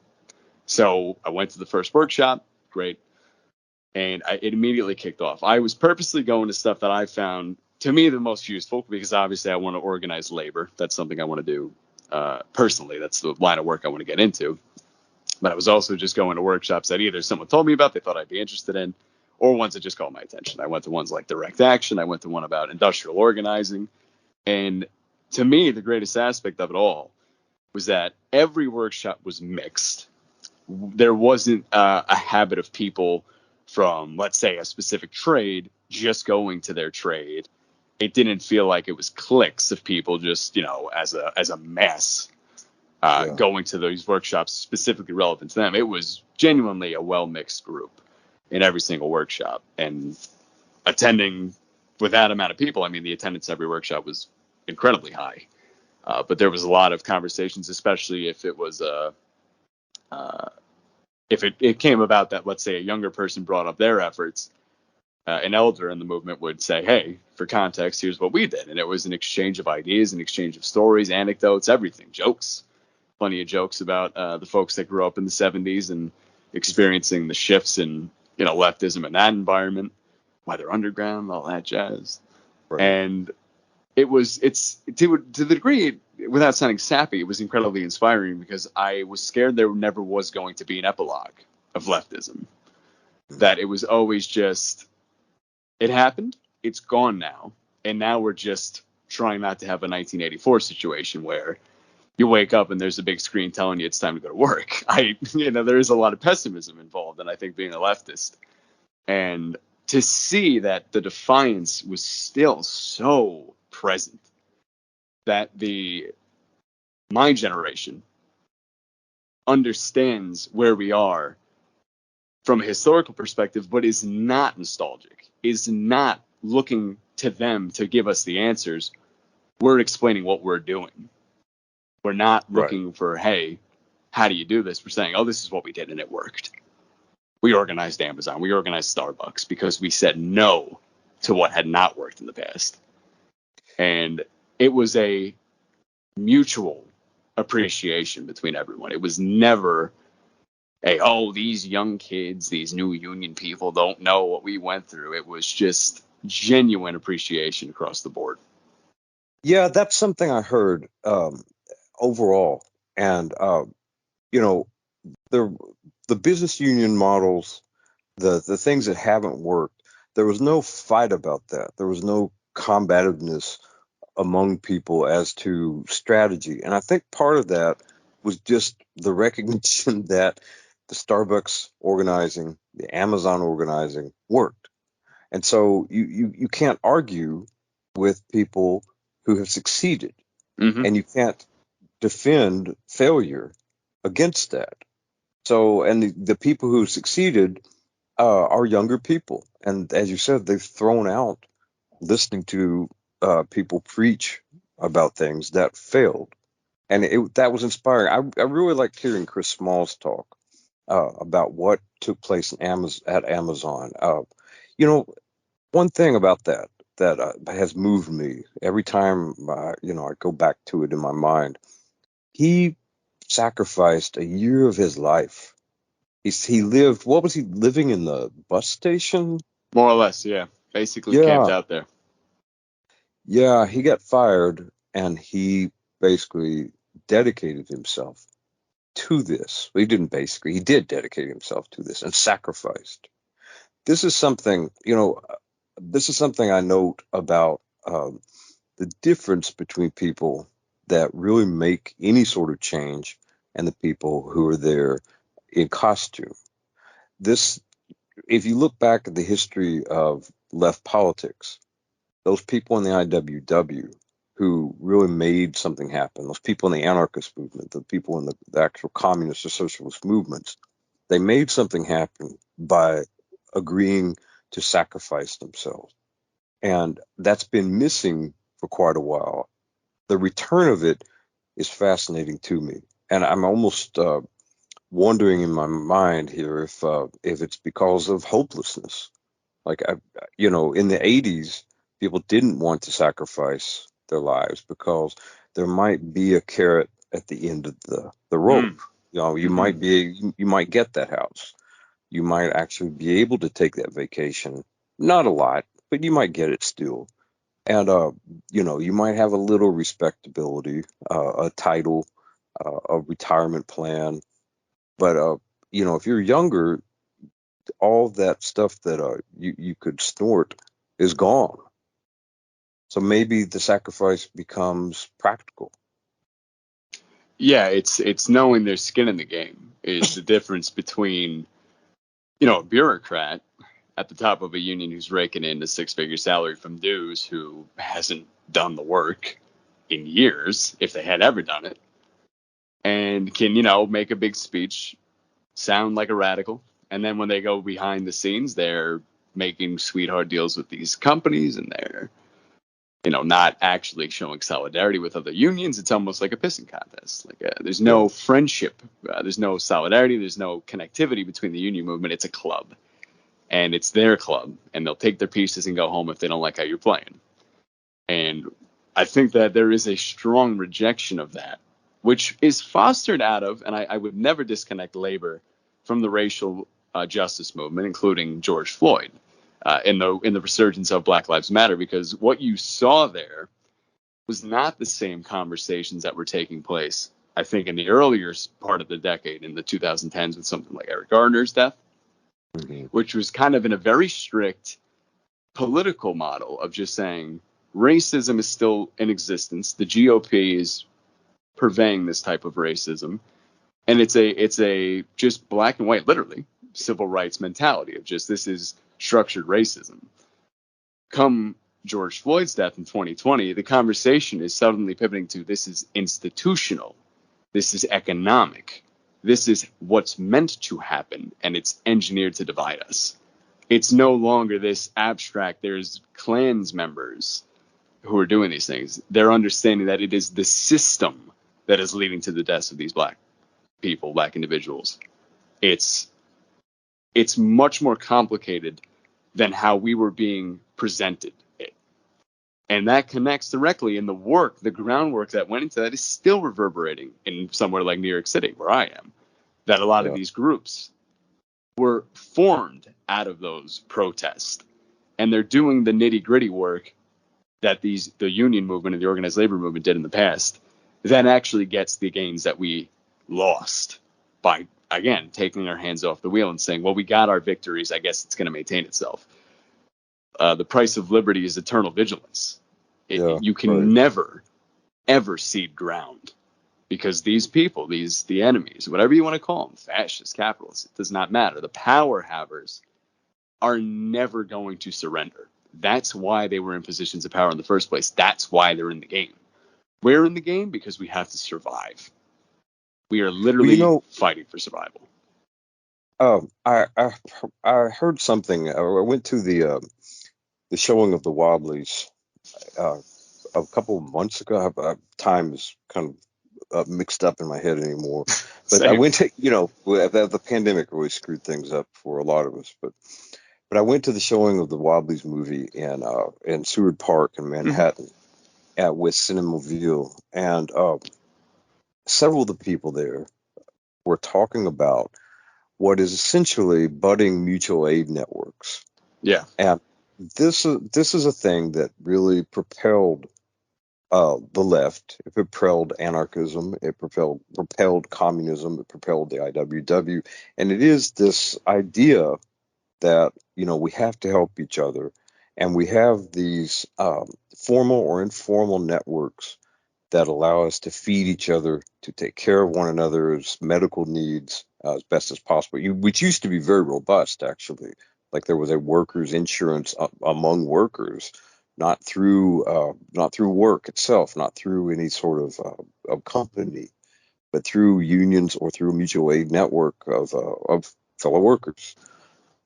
So I went to the first workshop. Great. And it immediately kicked off. I was purposely going to stuff that I found, to me, the most useful, because obviously I want to organize labor. That's something I want to do personally. That's the line of work I want to get into. But I was also just going to workshops that either someone told me about, they thought I'd be interested in, or ones that just caught my attention. I went to ones like direct action. I went to one about industrial organizing. And to me, the greatest aspect of it all was that every workshop was mixed. There wasn't a habit of people from, let's say, a specific trade just going to their trade. It didn't feel like it was cliques of people just, as a mass going to those workshops specifically relevant to them. It was genuinely a well-mixed group in every single workshop. And attending with that amount of people, I mean, the attendance every workshop was incredibly high. But there was a lot of conversations, especially if it was if it came about that, let's say, a younger person brought up their efforts, an elder in the movement would say, hey, for context, here's what we did. And it was an exchange of ideas, an exchange of stories, anecdotes, everything, jokes, plenty of jokes about the folks that grew up in the 70s and experiencing the shifts in, leftism in that environment, why they're underground, all that jazz. Right. And it's to the degree, without sounding sappy, it was incredibly inspiring because I was scared there never was going to be an epilogue of leftism. That it was always just, it happened, it's gone now, and now we're just trying not to have a 1984 situation where you wake up and there's a big screen telling you it's time to go to work. There is a lot of pessimism involved, and I think being a leftist, and to see that the defiance was still so present, that my generation understands where we are from a historical perspective, but is not nostalgic, is not looking to them to give us the answers. We're explaining what we're doing. We're not Right. looking for, hey, how do you do this? We're saying, oh, this is what we did and it worked. We organized Amazon. We organized Starbucks because we said no to what had not worked in the past. And it was a mutual appreciation between everyone. It was never a, oh, these young kids, these new union people don't know what we went through. It was just genuine appreciation across the board. Yeah, that's something I heard overall. And, you know, the business union models, the things that haven't worked, there was no fight about that. There was no combativeness among people as to strategy. And I think part of that was just the recognition that the Starbucks organizing, the Amazon organizing worked. And so you can't argue with people who have succeeded, Mm-hmm. and you can't defend failure against that. So, and the people who succeeded are younger people. And as you said, they've thrown out listening to people preach about things that failed. And that was inspiring. I really liked hearing Chris Small's talk about what took place at Amazon. One thing about that has moved me every time, I go back to it in my mind. He sacrificed a year of his life. He lived, what was he living in the bus station? More or less, yeah. Basically camped Yeah. out there. Yeah, he got fired and he basically dedicated himself to this. Well, he did dedicate himself to this and sacrificed. This is something, I note about the difference between people that really make any sort of change and the people who are there in costume. This, if you look back at the history of left politics, those people in the IWW who really made something happen, those people in the anarchist movement, the people in the actual communist or socialist movements, they made something happen by agreeing to sacrifice themselves. And that's been missing for quite a while. The return of it is fascinating to me. And I'm almost wondering in my mind here if it's because of hopelessness. Like, in the 80s, people didn't want to sacrifice their lives because there might be a carrot at the end of the rope. Mm. You might you might get that house. You might actually be able to take that vacation. Not a lot, but you might get it still. And, you might have a little respectability, a title, a retirement plan. But, if you're younger, all that stuff that you could snort is gone. So maybe the sacrifice becomes practical. Yeah, it's knowing there's skin in the game is the difference between, a bureaucrat at the top of a union who's raking in a six-figure salary from dues who hasn't done the work in years, if they had ever done it, and can, make a big speech, sound like a radical, and then when they go behind the scenes, they're making sweetheart deals with these companies and they're, not actually showing solidarity with other unions. It's almost like a pissing contest. Like there's Yeah. no friendship, there's no solidarity, there's no connectivity between the union movement. It's a club, and it's their club, and they'll take their pieces and go home if they don't like how you're playing. And I think that there is a strong rejection of that, which is fostered out of, and I would never disconnect labor from the racial justice movement, including George Floyd, in the resurgence of Black Lives Matter, because what you saw there was not the same conversations that were taking place, I think, in the earlier part of the decade, in the 2010s, with something like Eric Garner's death, Mm-hmm. which was kind of in a very strict political model of just saying racism is still in existence. The GOP is purveying this type of racism, and it's a just black and white, literally civil rights mentality of just, this is structured racism. Come George Floyd's death in 2020, the conversation is suddenly pivoting to, this is institutional, this is economic, This is what's meant to happen, and it's engineered to divide us. It's no longer this abstract. There's clans members who are doing these things. They're understanding that it is the system that is leading to the deaths of these black people, black individuals. It's much more complicated than how we were being presented it. And that connects directly in the work, the groundwork that went into that is still reverberating in somewhere like New York City, where I am, that a lot of these groups were formed out of those protests. And they're doing the nitty gritty work that the union movement and the organized labor movement did in the past, that actually gets the gains that we lost by, again, taking our hands off the wheel and saying, well, we got our victories. I guess it's going to maintain itself. The price of liberty is eternal vigilance. You can never, ever cede ground, because these people, the enemies, whatever you want to call them, fascists, capitalists, it does not matter. The power havers are never going to surrender. That's why they were in positions of power in the first place. That's why they're in the game. We're in the game because we have to survive. We are literally fighting for survival. I heard something. I went to the showing of the Wobblies a couple of months ago. Time is kind of mixed up in my head anymore. But I went to, the pandemic really screwed things up for a lot of us. But I went to the showing of the Wobblies movie in Seward Park in Manhattan with Cinemaville, and several of the people there were talking about what is essentially budding mutual aid networks. Yeah. And this is a thing that really propelled the left. It propelled anarchism. It propelled communism. It propelled the IWW. And it is this idea that, we have to help each other. And we have these formal or informal networks that allow us to feed each other, to take care of one another's medical needs as best as possible, which used to be very robust, actually. Like there was a workers' insurance among workers, not through work itself, not through any sort of company, but through unions or through a mutual aid network of fellow workers.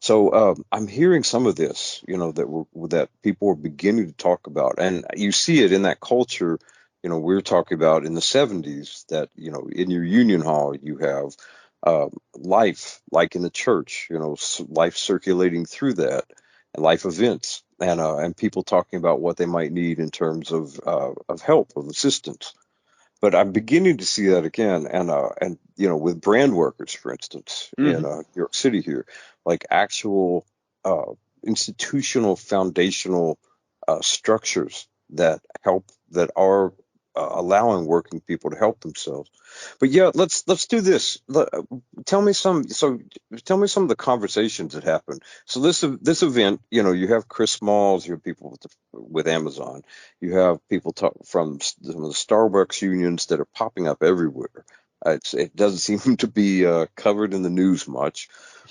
So I'm hearing some of this, that people are beginning to talk about, and you see it in that culture. We're talking about in the 70s that, in your union hall, you have life, like in the church, life circulating through that, and life events, and people talking about what they might need in terms of help, of assistance. But I'm beginning to see that again, and with brand workers, for instance, in New York City here, like actual institutional, foundational structures that are allowing working people to help themselves. But yeah, let's do this. Tell me some of the conversations that happened. So this event, you have Chris Smalls, you have people with Amazon, you have people from some of the Starbucks unions that are popping up everywhere. It doesn't seem to be covered in the news much,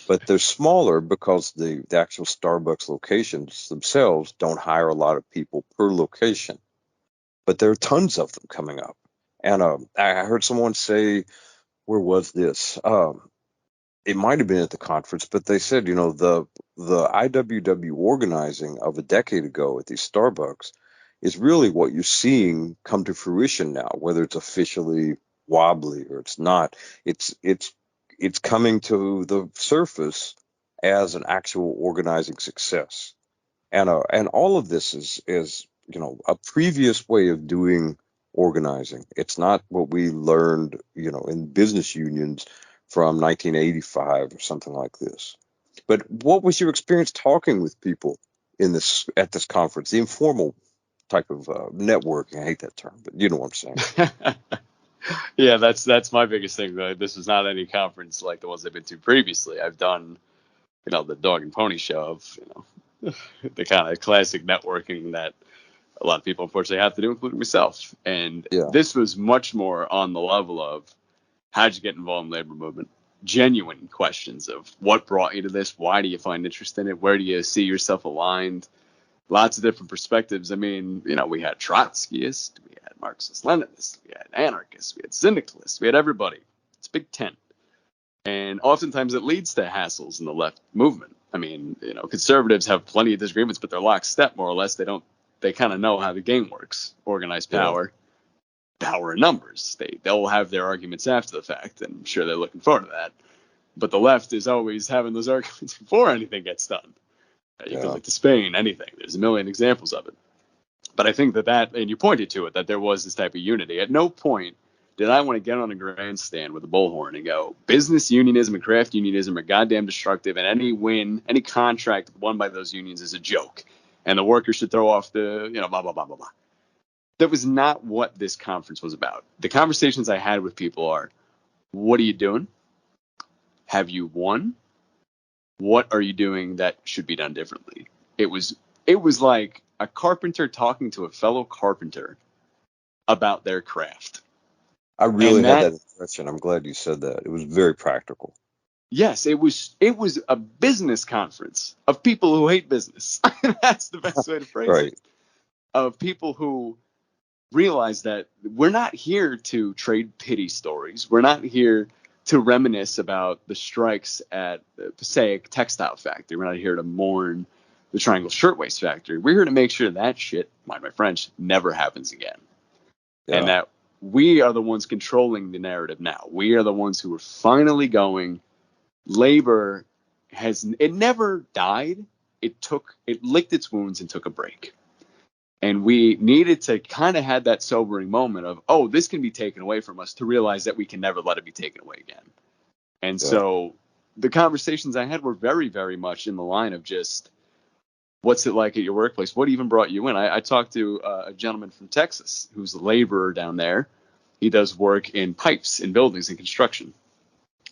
but they're smaller because the actual Starbucks locations themselves don't hire a lot of people per location. But there are tons of them coming up. And I heard someone say, where was this? It might have been at the conference, but they said, the IWW organizing of a decade ago at these Starbucks is really what you're seeing come to fruition now, whether it's officially wobbly or it's not. It's coming to the surface as an actual organizing success. And all of this is a previous way of doing organizing. It's not what we learned, in business unions from 1985 or something like this. But what was your experience talking with people at this conference, the informal type of networking? I hate that term, but you know what I'm saying. Yeah, that's my biggest thing. This is not any conference like the ones I've been to previously. I've done, the dog and pony show of, the kind of classic networking that a lot of people unfortunately have to do, including myself. And This was much more on the level of, how'd you get involved in the labor movement? Genuine questions of what brought you to this? Why do you find interest in it? Where do you see yourself aligned? Lots of different perspectives. I mean, we had Trotskyists, we had Marxist Leninists, we had anarchists, we had syndicalists, we had everybody. It's Big Tent. And oftentimes it leads to hassles in the left movement. I mean, conservatives have plenty of disagreements, but they're lockstep more or less. They kind of know how the game works. Organized Yeah. power in numbers. They'll have their arguments after the fact, and I'm sure they're looking forward to that. But the left is always having those arguments before anything gets done. You can look to Spain, anything. There's a million examples of it. But I think that, and you pointed to it, that there was this type of unity. At no point did I want to get on a grandstand with a bullhorn and go, business unionism and craft unionism are goddamn destructive, and any contract won by those unions is a joke, and the workers should throw off the, blah, blah, blah, blah, blah. That was not what this conference was about. The conversations I had with people are, what are you doing? Have you won? What are you doing that should be done differently? It was like a carpenter talking to a fellow carpenter about their craft. I really had that impression. I'm glad you said that. It was very practical. Yes, it was a business conference of people who hate business. That's the best way to phrase it. Of people who realize that we're not here to trade pity stories. We're not here to reminisce about the strikes at the Passaic textile factory. We're not here to mourn the Triangle Shirtwaist factory. We're here to make sure that shit, mind my French, never happens again. Yeah. And that we are the ones controlling the narrative now. We are the ones who are finally going, labor it never died. It licked its wounds and took a break. And we needed to kind of have that sobering moment of, oh, this can be taken away from us, to realize that we can never let it be taken away again. And so the conversations I had were very, very much in the line of just, what's it like at your workplace? What even brought you in? I talked to a gentleman from Texas who's a laborer down there. He does work in pipes in buildings and construction.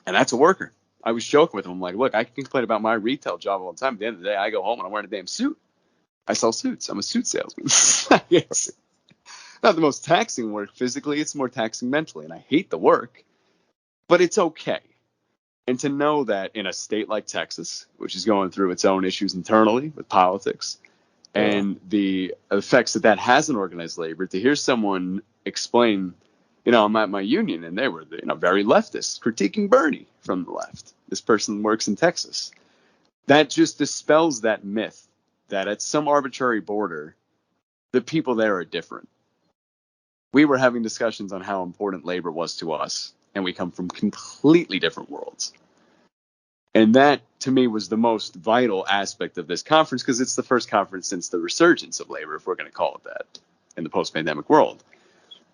And that's a worker. I was joking with him. I'm like, look, I can complain about my retail job all the time. At the end of the day, I go home and I'm wearing a damn suit. I sell suits. I'm a suit salesman. It's not the most taxing work physically. It's more taxing mentally. And I hate the work, but it's okay. And to know that in a state like Texas, which is going through its own issues internally with politics and the effects that has on organized labor, to hear someone explain, I'm at my union and they were, very leftist, critiquing Bernie from the left. This person works in Texas. That just dispels that myth that at some arbitrary border, the people there are different. We were having discussions on how important labor was to us, and we come from completely different worlds. And that, to me, was the most vital aspect of this conference, because it's the first conference since the resurgence of labor, if we're going to call it that, in the post-pandemic world,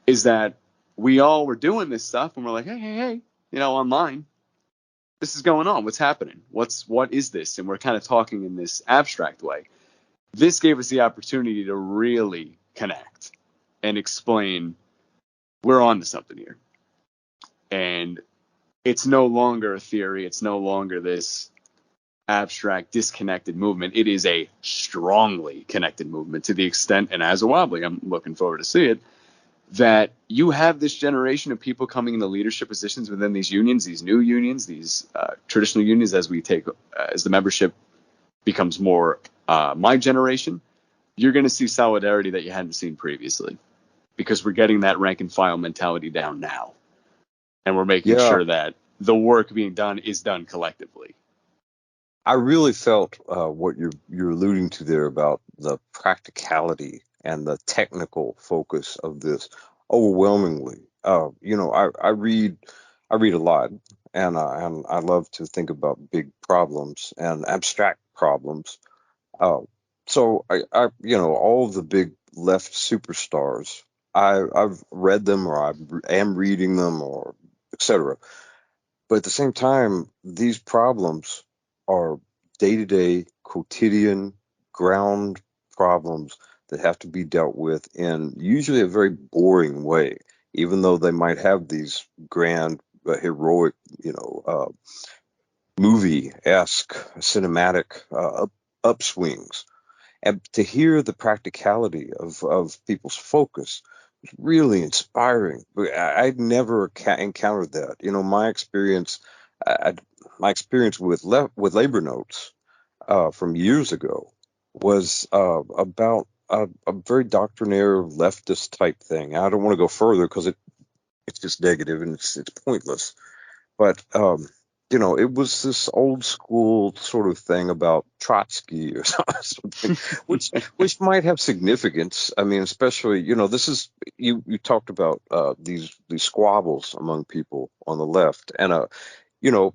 is that we all were doing this stuff, and we're like, hey, online, this is going on. What's happening? What is this? And we're kind of talking in this abstract way. This gave us the opportunity to really connect and explain we're on to something here. And it's no longer a theory. It's no longer this abstract, disconnected movement. It is a strongly connected movement, to the extent, and as a wobbly, I'm looking forward to see it, that you have this generation of people coming into leadership positions within these unions, these new unions, these traditional unions, as the membership becomes more my generation, you're going to see solidarity that you hadn't seen previously, because we're getting that rank and file mentality down now. And we're making sure that the work being done is done collectively. I really felt what you're alluding to there about the practicality and the technical focus of this overwhelmingly. I read a lot, and I love to think about big problems and abstract problems. So I all of the big left superstars, I've read them, or I am reading them, or etc. But at the same time, these problems are day-to-day, quotidian, ground problems that have to be dealt with in usually a very boring way, even though they might have these grand, heroic, movie-esque, cinematic upswings. And to hear the practicality of people's focus was really inspiring. I'd never encountered that. My experience, my experience with labor notes from years ago was about a very doctrinaire leftist type thing. I don't want to go further because it's just negative and it's pointless. But it was this old school sort of thing about Trotsky or something, which might have significance. I mean, especially, this is you talked about these squabbles among people on the left, and you know,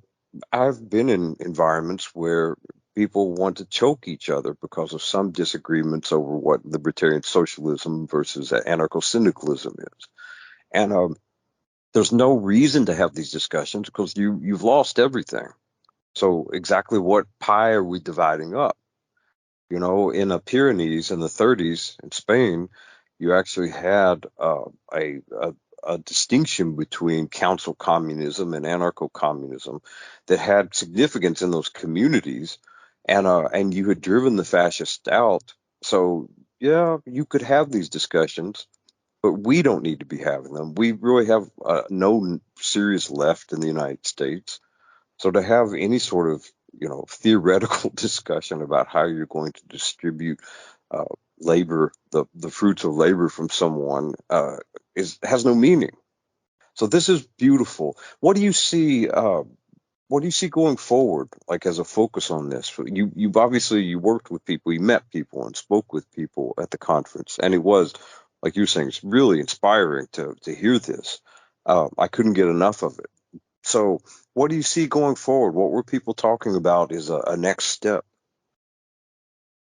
I've been in environments where people want to choke each other because of some disagreements over what libertarian socialism versus anarcho-syndicalism is, and there's no reason to have these discussions because you've lost everything. So exactly what pie are we dividing up? In the Pyrenees in the 30s in Spain, you actually had a distinction between council communism and anarcho-communism that had significance in those communities, and you had driven the fascists out. So yeah, you could have these discussions, but we don't need to be having them. We really have no serious left in the United States. So to have any sort of, theoretical discussion about how you're going to distribute uh, labor, the fruits of labor from someone, has no meaning. So this is beautiful. What do you see? What do you see going forward, like as a focus on this? You've obviously you worked with people, you met people, and spoke with people at the conference, and it was, like you're saying, it's really inspiring to hear this. I couldn't get enough of it. So, what do you see going forward? What were people talking about is a next step?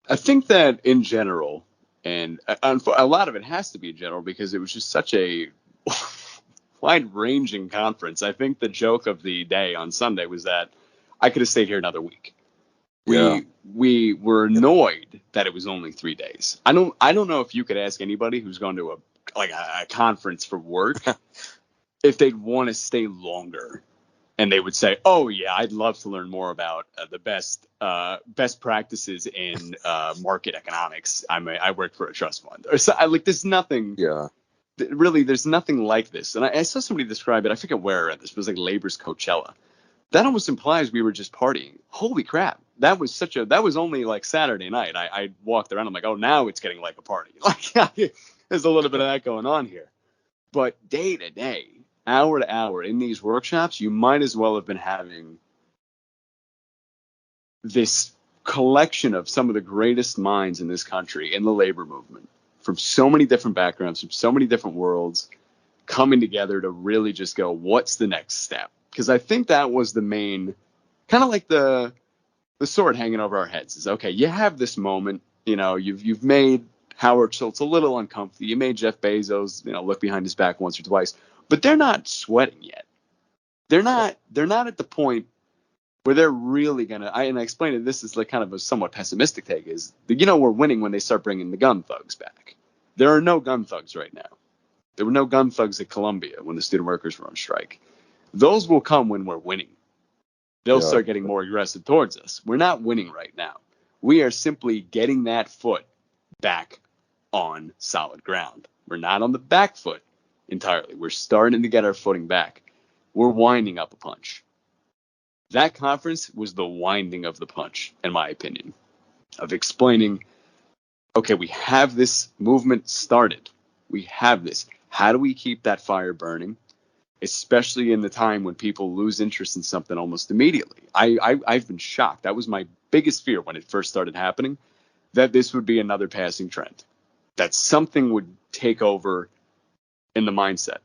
I think that in general, and a lot of it has to be in general because it was just such a wide-ranging conference. I think the joke of the day on Sunday was that I could have stayed here another week. Yeah, We were annoyed that it was only 3 days. I don't know if you could ask anybody who's gone to a conference for work if they'd want to stay longer, and they would say, "Oh yeah, I'd love to learn more about the best practices in market economics. I work for a trust fund." Or so, there's nothing yeah, really. There's nothing like this. And I saw somebody describe it. I forget where this was, like Labor's Coachella. That almost implies we were just partying. Holy crap! That was only like Saturday night. I walked around. I'm like, oh, now it's getting like a party. Like there's a little bit of that going on here. But day to day, hour to hour in these workshops, you might as well have been having this collection of some of the greatest minds in this country in the labor movement from so many different backgrounds, from so many different worlds, coming together to really just go, what's the next step? Because I think that was the main, kind of like the sword hanging over our heads is, okay, you have this moment, you've made Howard Schultz a little uncomfortable. You made Jeff Bezos, look behind his back once or twice, but they're not sweating yet. They're not at the point where they're really gonna. And I explained it. This is like kind of a somewhat pessimistic take. Is we're winning when they start bringing the gun thugs back. There are no gun thugs right now. There were no gun thugs at Columbia when the student workers were on strike. Those will come when we're winning. They'll yeah, start getting more aggressive towards us. We're not winning right now. We are simply getting that foot back on solid ground. We're not on the back foot entirely. We're starting to get our footing back. We're winding up a punch. That conference was the winding of the punch, in my opinion, of explaining, okay, we have this movement started. We have this. How do we keep that fire burning? Especially in the time when people lose interest in something almost immediately. I've been shocked. That was my biggest fear when it first started happening, that this would be another passing trend, that something would take over in the mindset.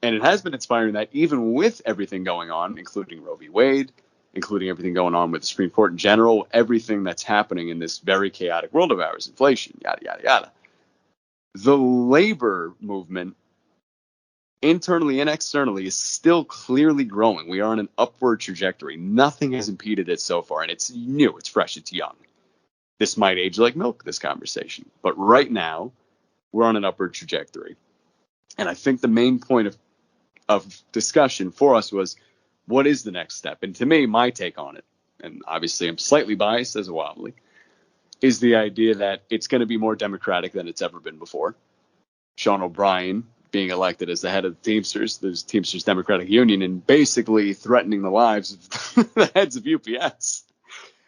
And it has been inspiring that even with everything going on, including Roe v. Wade, including everything going on with the Supreme Court in general, everything that's happening in this very chaotic world of ours, inflation, yada, yada, yada, the labor movement, internally and externally, is still clearly growing. We are on an upward trajectory. Nothing has impeded it so far, and it's new, it's fresh, it's young. This might age like milk, this conversation. But right now, we're on an upward trajectory. And I think the main point of discussion for us was, what is the next step? And to me, my take on it, and obviously I'm slightly biased as a wobbly, is the idea that it's going to be more democratic than it's ever been before. Sean O'Brien being elected as the head of the Teamsters, the Teamsters Democratic Union, and basically threatening the lives of the heads of UPS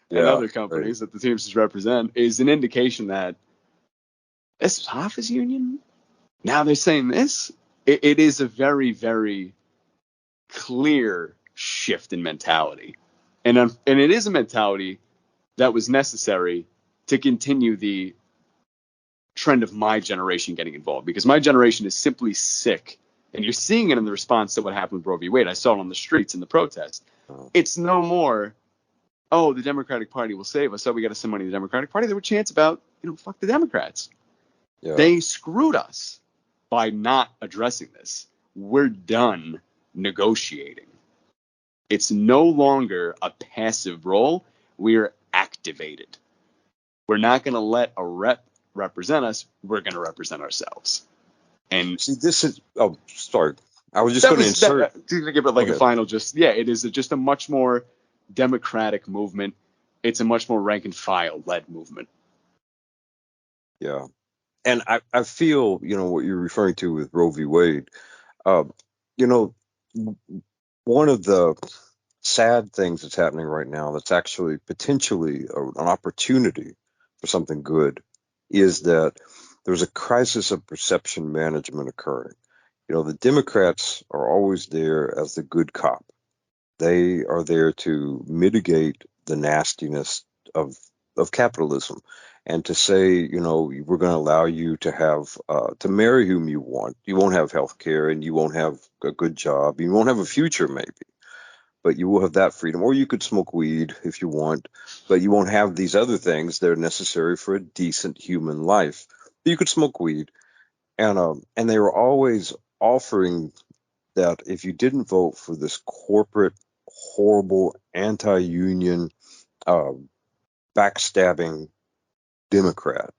and yeah. other Right. companies that the Teamsters represent, is an indication that this was half his union. Now they're saying this. It is a very, very clear shift in mentality. And it is a mentality that was necessary to continue the trend of my generation getting involved, because my generation is simply sick. And you're seeing it in the response to what happened with Roe v. Wade. I saw it on the streets in the protest. It's no more, oh, the Democratic Party will save us, so we got to send money to the Democratic Party. There were chants about, fuck the Democrats. Yeah. They screwed us by not addressing this. We're done negotiating. It's no longer a passive role. We're activated. We're not going to let a rep represent us. We're going to represent ourselves. And see, this is. Oh, sorry. I was just that going to was insert. to give it like a final. It is just a much more democratic movement. It's a much more rank and file led movement. Yeah, and I feel what you're referring to with Roe v. Wade. You know, one of the sad things that's happening right now that's actually potentially an opportunity for something good is that there's a crisis of perception management occurring. The Democrats are always there as the good cop. They are there to mitigate the nastiness of capitalism and to say, we're going to allow you to have to marry whom you want. You won't have health care and you won't have a good job. You won't have a future maybe, but you will have that freedom. Or you could smoke weed if you want, but you won't have these other things that are necessary for a decent human life. You could smoke weed, and they were always offering that if you didn't vote for this corporate, horrible, anti-union, uh, backstabbing Democrat,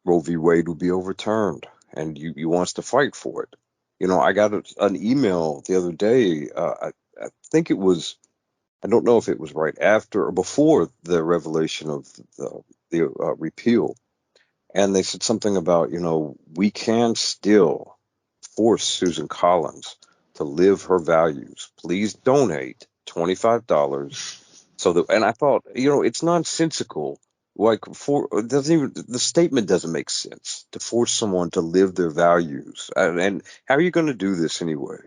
Roe v. Wade would be overturned, and you wants to fight for it. I got an email the other day. I think it was. I don't know if it was right after or before the revelation of the repeal, and they said something about we can still force Susan Collins to live her values. Please donate $25 so that. And I thought, it's nonsensical. Like it doesn't even the statement doesn't make sense to force someone to live their values. And how are you going to do this anyway?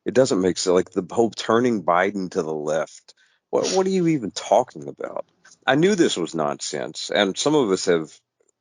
It doesn't make sense. Like the whole turning Biden to the left. What are you even talking about? I knew this was nonsense, and some of us have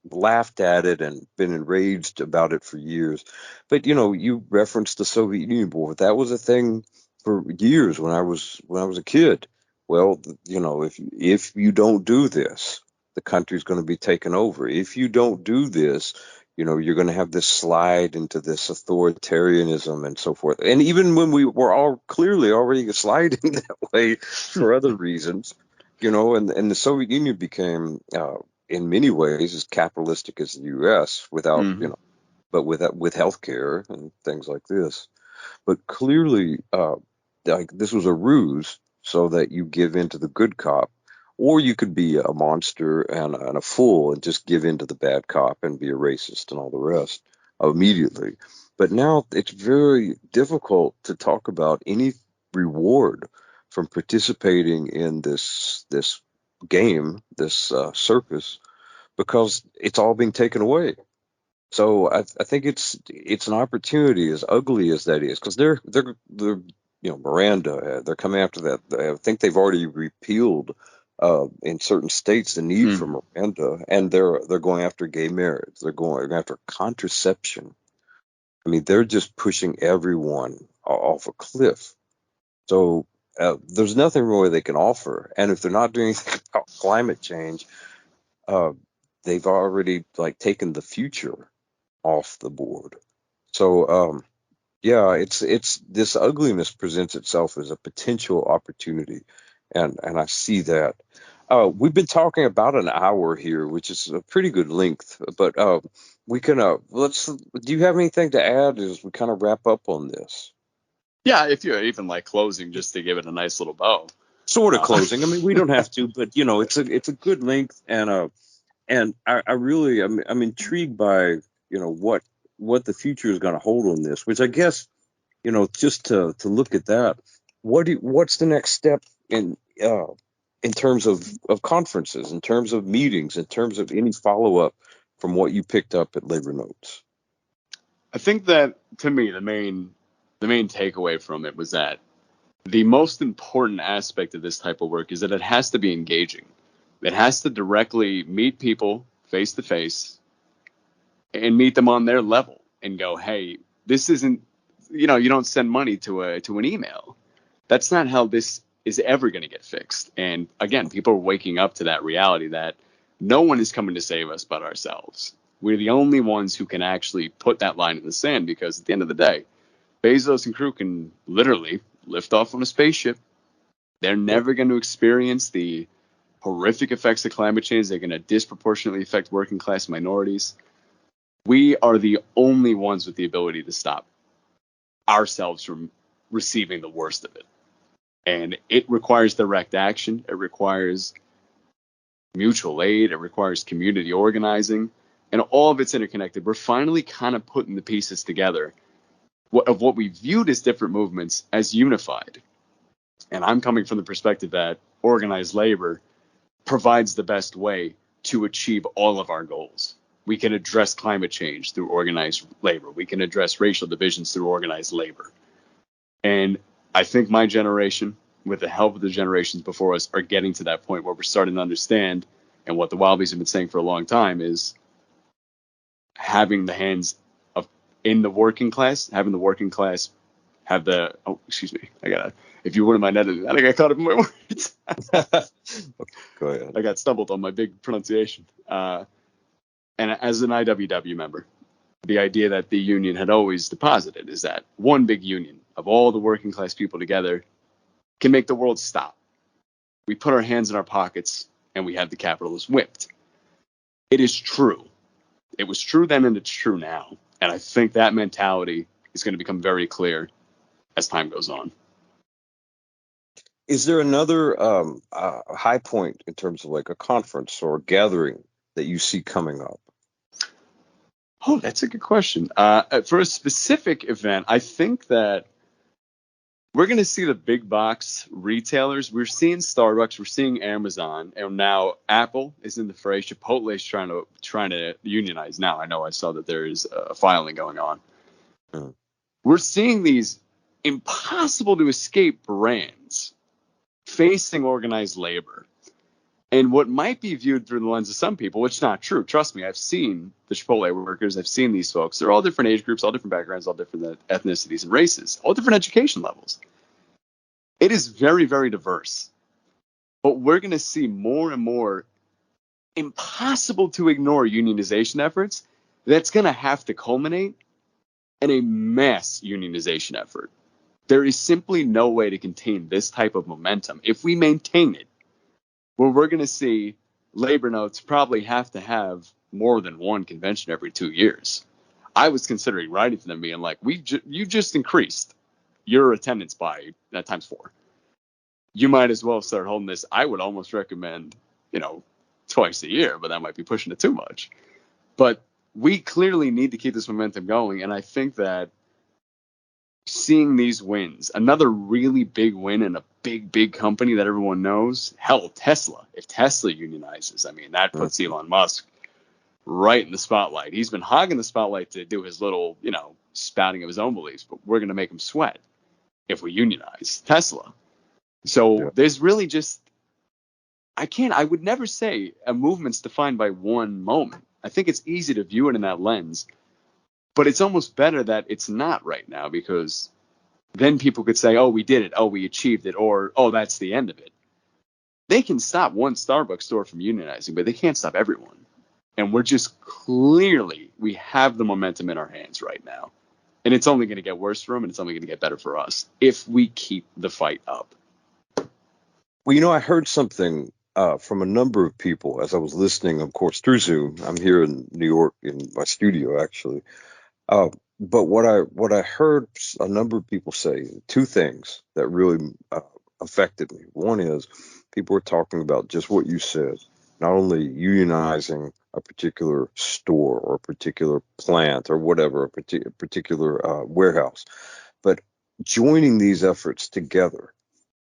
laughed at it and been enraged about it for years. But you referenced the Soviet Union board. That was a thing for years when I was a kid. Well, if you don't do this, the country's going to be taken over. If you don't do this, you're going to have this slide into this authoritarianism and so forth. And even when we were all clearly already sliding that way for other reasons, and the Soviet Union became, in many ways, as capitalistic as the U.S. without, but with healthcare and things like this. But clearly, like this was a ruse so that you give in to the good cop, or you could be a monster and a fool and just give in to the bad cop and be a racist and all the rest immediately. But now it's very difficult to talk about any reward from participating in this game, this circus, because it's all being taken away. So I think it's an opportunity, as ugly as that is, because they're Miranda, they're coming after that. I think they've already repealed in certain states the need for Miranda, and they're going after gay marriage. They're going after contraception. I mean, they're just pushing everyone off a cliff. So there's nothing really they can offer, and if they're not doing anything about climate change, uh, they've already taken the future off the board. So yeah, it's this ugliness presents itself as a potential opportunity, and I see that. We've been talking about an hour here, which is a pretty good length, but we can let's. Do you have anything to add as we kind of wrap up on this? Yeah, if you're even closing, just to give it a nice little bow. Sort of closing. I mean, we don't have to, but it's a good length, and I really I'm intrigued by what the future is going to hold on this, which I guess just to look at that, what's the next step in terms of conferences, in terms of meetings, in terms of any follow up from what you picked up at Labor Notes? I think that, to me, the main takeaway from it was that The most important aspect of this type of work is that it has to be engaging. It has to directly meet people face to face and meet them on their level and go, hey, this isn't, you don't send money to an email. That's not how this is ever going to get fixed. And again, people are waking up to that reality that no one is coming to save us but ourselves. We're the only ones who can actually put that line in the sand, because at the end of the day, Bezos and crew can literally lift off on a spaceship. They're never going to experience the horrific effects of climate change. They're going to disproportionately affect working class minorities. We are the only ones with the ability to stop ourselves from receiving the worst of it. And it requires direct action. It requires mutual aid. It requires community organizing. And all of it's interconnected. We're finally kind of putting the pieces together of what we viewed as different movements as unified. And I'm coming from the perspective that organized labor provides the best way to achieve all of our goals. We can address climate change through organized labor. We can address racial divisions through organized labor. And I think my generation, with the help of the generations before us, are getting to that point where we're starting to understand, and what the Wildbies have been saying for a long time, is having the hands of in the working class, having the working class have the, excuse me, if you wouldn't mind editing that, I got caught up in my words. Go ahead. I got stumbled on my big pronunciation. And as an IWW member, the idea that the union had always deposited is that one big union of all the working class people together can make the world stop. We put our hands in our pockets and we have the capitalists whipped. It is true. It was true then and it's true now. And I think that mentality is going to become very clear as time goes on. Is there another high point in terms of like a conference or a gathering that you see coming up? Oh, that's a good question. For a specific event, I think that we're going to see the big box retailers. We're seeing Starbucks, we're seeing Amazon, and now Apple is in the fray. Chipotle is trying to unionize now. I know I saw that there is a filing going on. Mm. We're seeing these impossible to escape brands facing organized labor. And what might be viewed through the lens of some people, which is not true. Trust me, I've seen the Chipotle workers. I've seen these folks. They're all different age groups, all different backgrounds, all different ethnicities and races, all different education levels. It is very, very diverse. But we're going to see more and more impossible to ignore unionization efforts that's going to have to culminate in a mass unionization effort. There is simply no way to contain this type of momentum if we maintain it. Where we're going to see labor notes probably have to have more than one convention every 2 years. I was considering writing to them being like, you just increased your attendance by times 4. You might as well start holding this. I would almost recommend, twice a year, but that might be pushing it too much. But we clearly need to keep this momentum going. And I think that seeing these wins, another really big win in a big company that everyone knows, hell, Tesla. If Tesla unionizes, I mean, that puts Elon Musk right in the spotlight. He's been hogging the spotlight to do his little, spouting of his own beliefs, but we're going to make him sweat if we unionize Tesla. So there's really just, I would never say a movement's defined by one moment. I think it's easy to view it in that lens, but it's almost better that it's not right now, because then people could say, oh, we did it. Oh, we achieved it. Or, oh, that's the end of it. They can stop one Starbucks store from unionizing, but they can't stop everyone. And we're just we have the momentum in our hands right now. And it's only going to get worse for them, and it's only going to get better for us if we keep the fight up. Well, I heard something from a number of people as I was listening, of course, through Zoom. I'm here in New York in my studio, actually. But what I heard a number of people say, two things that really affected me. One is people were talking about just what you said, not only unionizing a particular store or a particular plant or whatever, a particular warehouse, but joining these efforts together.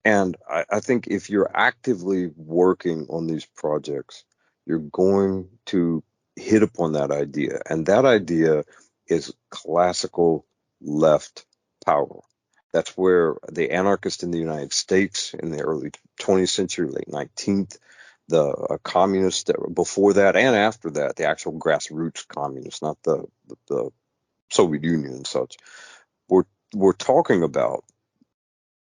And I think if you're actively working on these projects, you're going to hit upon that idea. And that idea is classical left power. That's where the anarchists in the United States in the early 20th century, late 19th, the communists that were before that and after that, the actual grassroots communists, not the Soviet Union and such, were talking about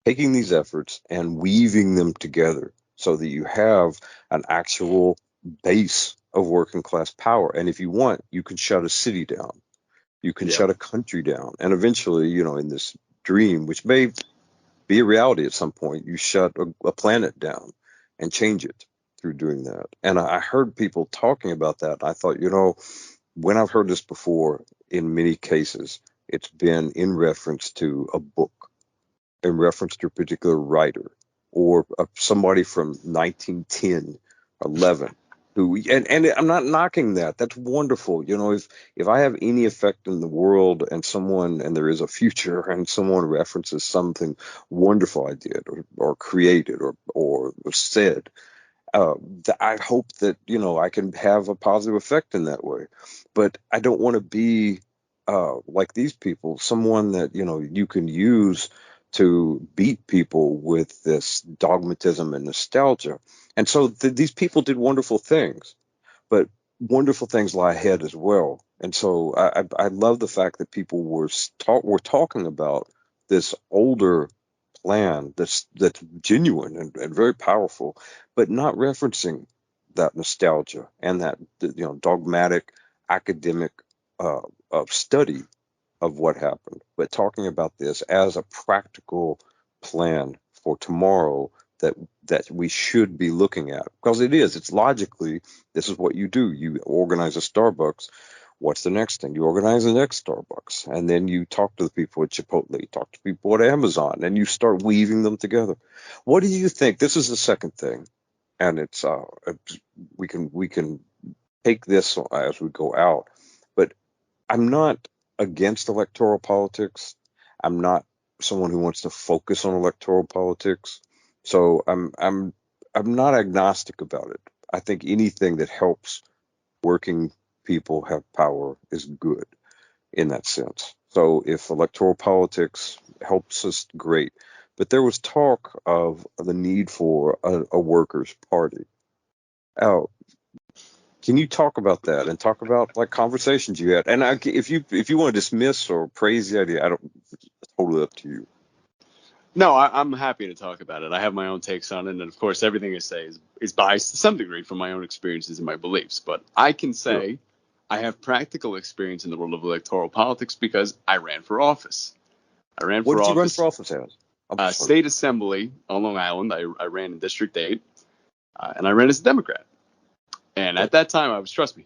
taking these efforts and weaving them together so that you have an actual base of working class power. And if you want, you can shut a city down, you can Yeah. shut a country down, and eventually, in this dream, which may be a reality at some point, you shut a planet down and change it through doing that. And I heard people talking about that. I thought, when I've heard this before, in many cases, it's been in reference to a book, in reference to a particular writer, or somebody from 1910, 11, who, and I'm not knocking that. That's wonderful. If I have any effect in the world and there is a future and someone references something wonderful I did or created or said, I hope that, I can have a positive effect in that way. But I don't want to be like these people, someone that, you can use to beat people with this dogmatism and nostalgia. And so these people did wonderful things, but wonderful things lie ahead as well. And so I love the fact that people were talking about this older plan that's genuine and very powerful, but not referencing that nostalgia and that dogmatic academic uh, study of what happened, but talking about this as a practical plan for tomorrow that we should be looking at, because it's logically, this is what you do. You organize a Starbucks. What's the next thing? You organize the next Starbucks, and then you talk to the people at Chipotle, you talk to people at Amazon, and you start weaving them together. What do you think? This is the second thing, and we can take this as we go out, but I'm not against electoral politics. I'm not someone who wants to focus on electoral politics. So I'm not agnostic about it. I think anything that helps working people have power is good in that sense. So if electoral politics helps us, great. But there was talk of the need for a workers' party. Uh, can you talk about that and talk about like conversations you had? And if you want to dismiss or praise the idea, I don't. It's totally up to you. No, I'm happy to talk about it. I have my own takes on it, and of course, everything I say is biased to some degree from my own experiences and my beliefs. But I can Sure. say I have practical experience in the world of electoral politics because I ran for office. I ran What for did you run for office, office as? I'm sorry. state assembly on Long Island. I ran in District 8, and I ran as a Democrat. And Okay. at that time, I was, trust me,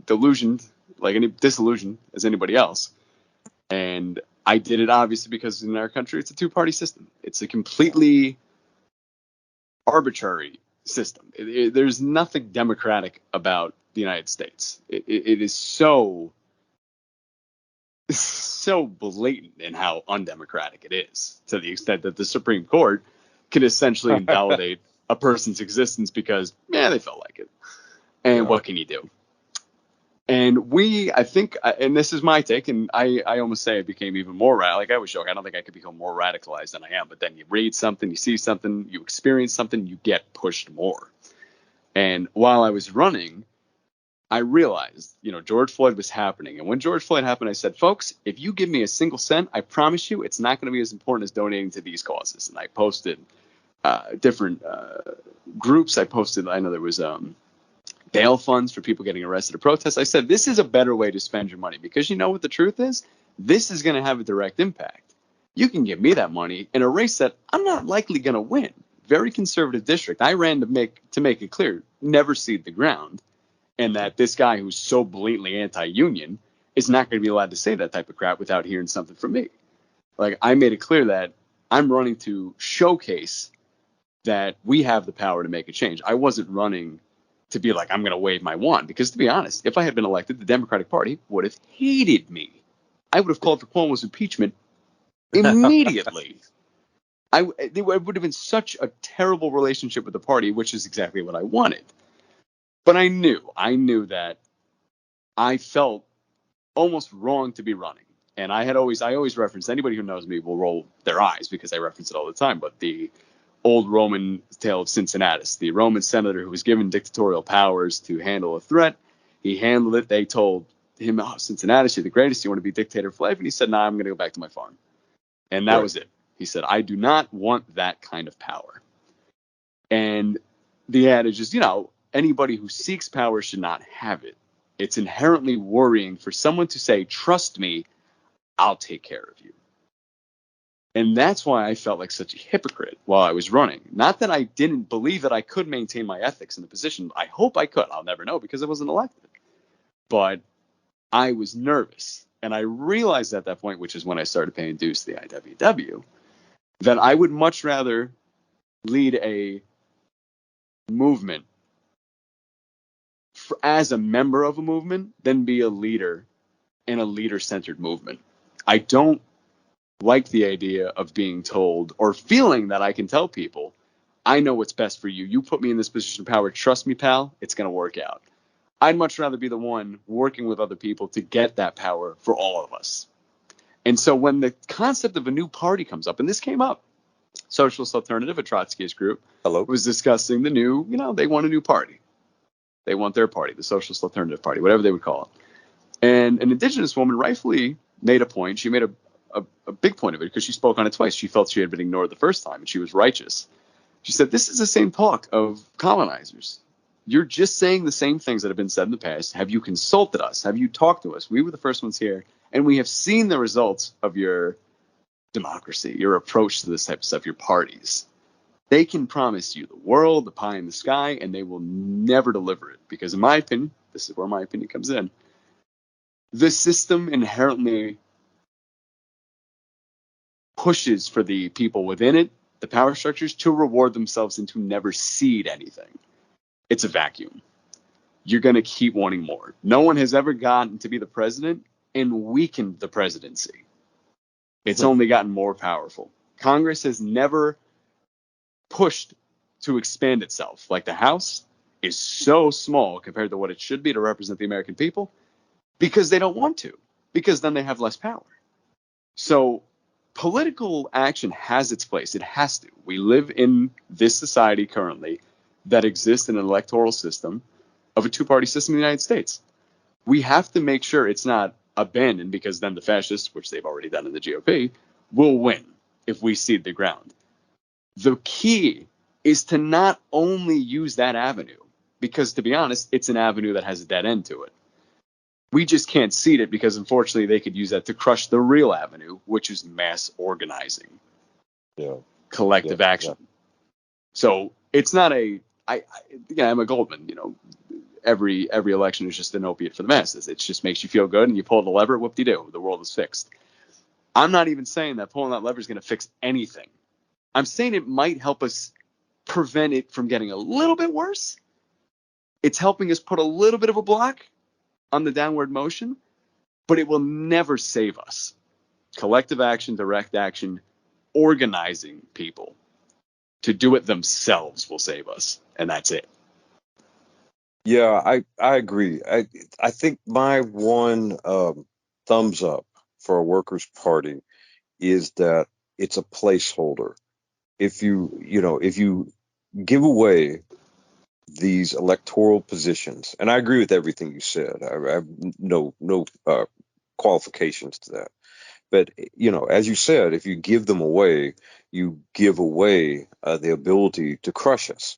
delusioned, like any disillusioned as anybody else. And I did it obviously because in our country it's a two-party system. It's a completely arbitrary system. There's nothing democratic about the United States. It is so blatant in how undemocratic it is, to the extent that the Supreme Court can essentially invalidate a person's existence because they felt like it. And Yeah. what can you do? And I think, and this is my take, and I almost say I became even more like I was joking. I don't think I could become more radicalized than I am. But then you read something, you see something, you experience something, you get pushed more. And while I was running, I realized, George Floyd was happening. And when George Floyd happened, I said, folks, if you give me a single cent, I promise you it's not going to be as important as donating to these causes. And I posted different groups. I know there was bail funds for people getting arrested at protests. I said, this is a better way to spend your money because you know what the truth is? This is going to have a direct impact. You can give me that money in a race that I'm not likely going to win. Very conservative district. I ran to make it clear, never cede the ground, and that this guy who's so blatantly anti-union is not going to be allowed to say that type of crap without hearing something from me. Like, I made it clear that I'm running to showcase that we have the power to make a change. I wasn't running to be like, I'm going to wave my wand, because to be honest, if I had been elected, the Democratic Party would have hated me. I would have called for Cuomo's impeachment immediately. It would have been such a terrible relationship with the party, which is exactly what I wanted. But I knew that I felt almost wrong to be running. And I always reference, anybody who knows me will roll their eyes because I reference it all the time, but the old Roman tale of Cincinnatus, the Roman senator who was given dictatorial powers to handle a threat. He handled it. They told him, "Oh, Cincinnatus, you're the greatest. You want to be dictator for life?" And he said, "Nah, I'm going to go back to my farm." And that Right. was it. He said, "I do not want that kind of power." And the adage is, anybody who seeks power should not have it. It's inherently worrying for someone to say, "Trust me, I'll take care of you." And that's why I felt like such a hypocrite while I was running. Not that I didn't believe that I could maintain my ethics in the position. I hope I could. I'll never know because I wasn't elected. But I was nervous. And I realized at that point, which is when I started paying dues to the IWW, that I would much rather lead a movement as a member of a movement than be a leader in a leader-centered movement. I don't like the idea of being told or feeling that I can tell people, "I know what's best for you. You put me in this position of power. Trust me, pal, it's going to work out." I'd much rather be the one working with other people to get that power for all of us. And so when the concept of a new party comes up, and this came up, Socialist Alternative, a Trotskyist group, Hello. was discussing the new, they want a new party. They want their party, the Socialist Alternative Party, whatever they would call it. And an indigenous woman rightfully made a point. She made a big point of it because she spoke on it twice. She felt she had been ignored the first time, and she was righteous. She said, "This is the same talk of colonizers. You're just saying the same things that have been said in the past. Have you consulted us? Have you talked to us? We were the first ones here, and we have seen the results of your democracy, your approach to this type of stuff, your parties. They can promise you the world, the pie in the sky, and they will never deliver it. Because in my opinion, this is where my opinion comes in, the system inherently pushes for the people within it, the power structures, to reward themselves and to never cede anything. It's a vacuum. You're going to keep wanting more. No one has ever gotten to be the president and weakened the presidency. It's only gotten more powerful. Congress has never pushed to expand itself. Like the House is so small compared to what it should be to represent the American people because they don't want to, because then they have less power. So political action has its place. It has to. We live in this society currently that exists in an electoral system of a two-party system in the United States. We have to make sure it's not abandoned because then the fascists, which they've already done in the GOP, will win if we cede the ground. The key is to not only use that avenue, because to be honest, it's an avenue that has a dead end to it. We just can't cede it because unfortunately they could use that to crush the real avenue, which is mass organizing, collective action. So it's not I'm a Goldman, every election is just an opiate for the masses. It just makes you feel good and you pull the lever, whoop-de-doo, the world is fixed. I'm not even saying that pulling that lever is going to fix anything. I'm saying it might help us prevent it from getting a little bit worse. It's helping us put a little bit of a block on the downward motion, but it will never save us. Collective action, direct action, organizing people to do it themselves will save us, and that's it. Yeah, I agree. I think my one thumbs up for a workers' party is that it's a placeholder. If you give away these electoral positions, and I agree with everything you said. I have no qualifications to that. But as you said, if you give them away, you give away the ability to crush us.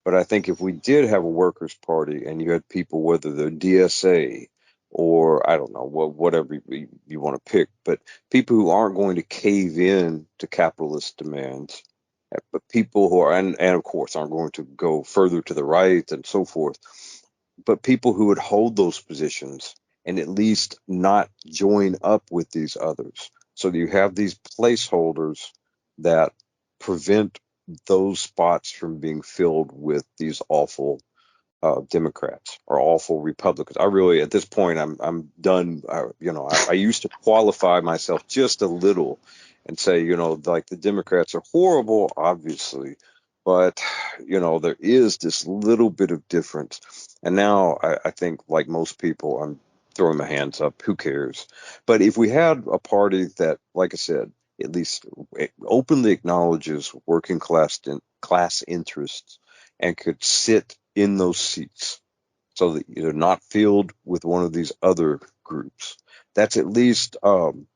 But I think if we did have a workers' party and you had people, whether they're DSA or I don't know, whatever you want to pick, but people who aren't going to cave in to capitalist demands, but people who are, and of course, aren't going to go further to the right and so forth, but people who would hold those positions and at least not join up with these others. So you have these placeholders that prevent those spots from being filled with these awful Democrats or awful Republicans. I really, at this point, I'm done. I used to qualify myself just a little and say, like the Democrats are horrible, obviously, but there is this little bit of difference. And now I think, like most people, I'm throwing my hands up. Who cares? But if we had a party that, like I said, at least openly acknowledges working class interests and could sit in those seats so that you're not filled with one of these other groups. That's at least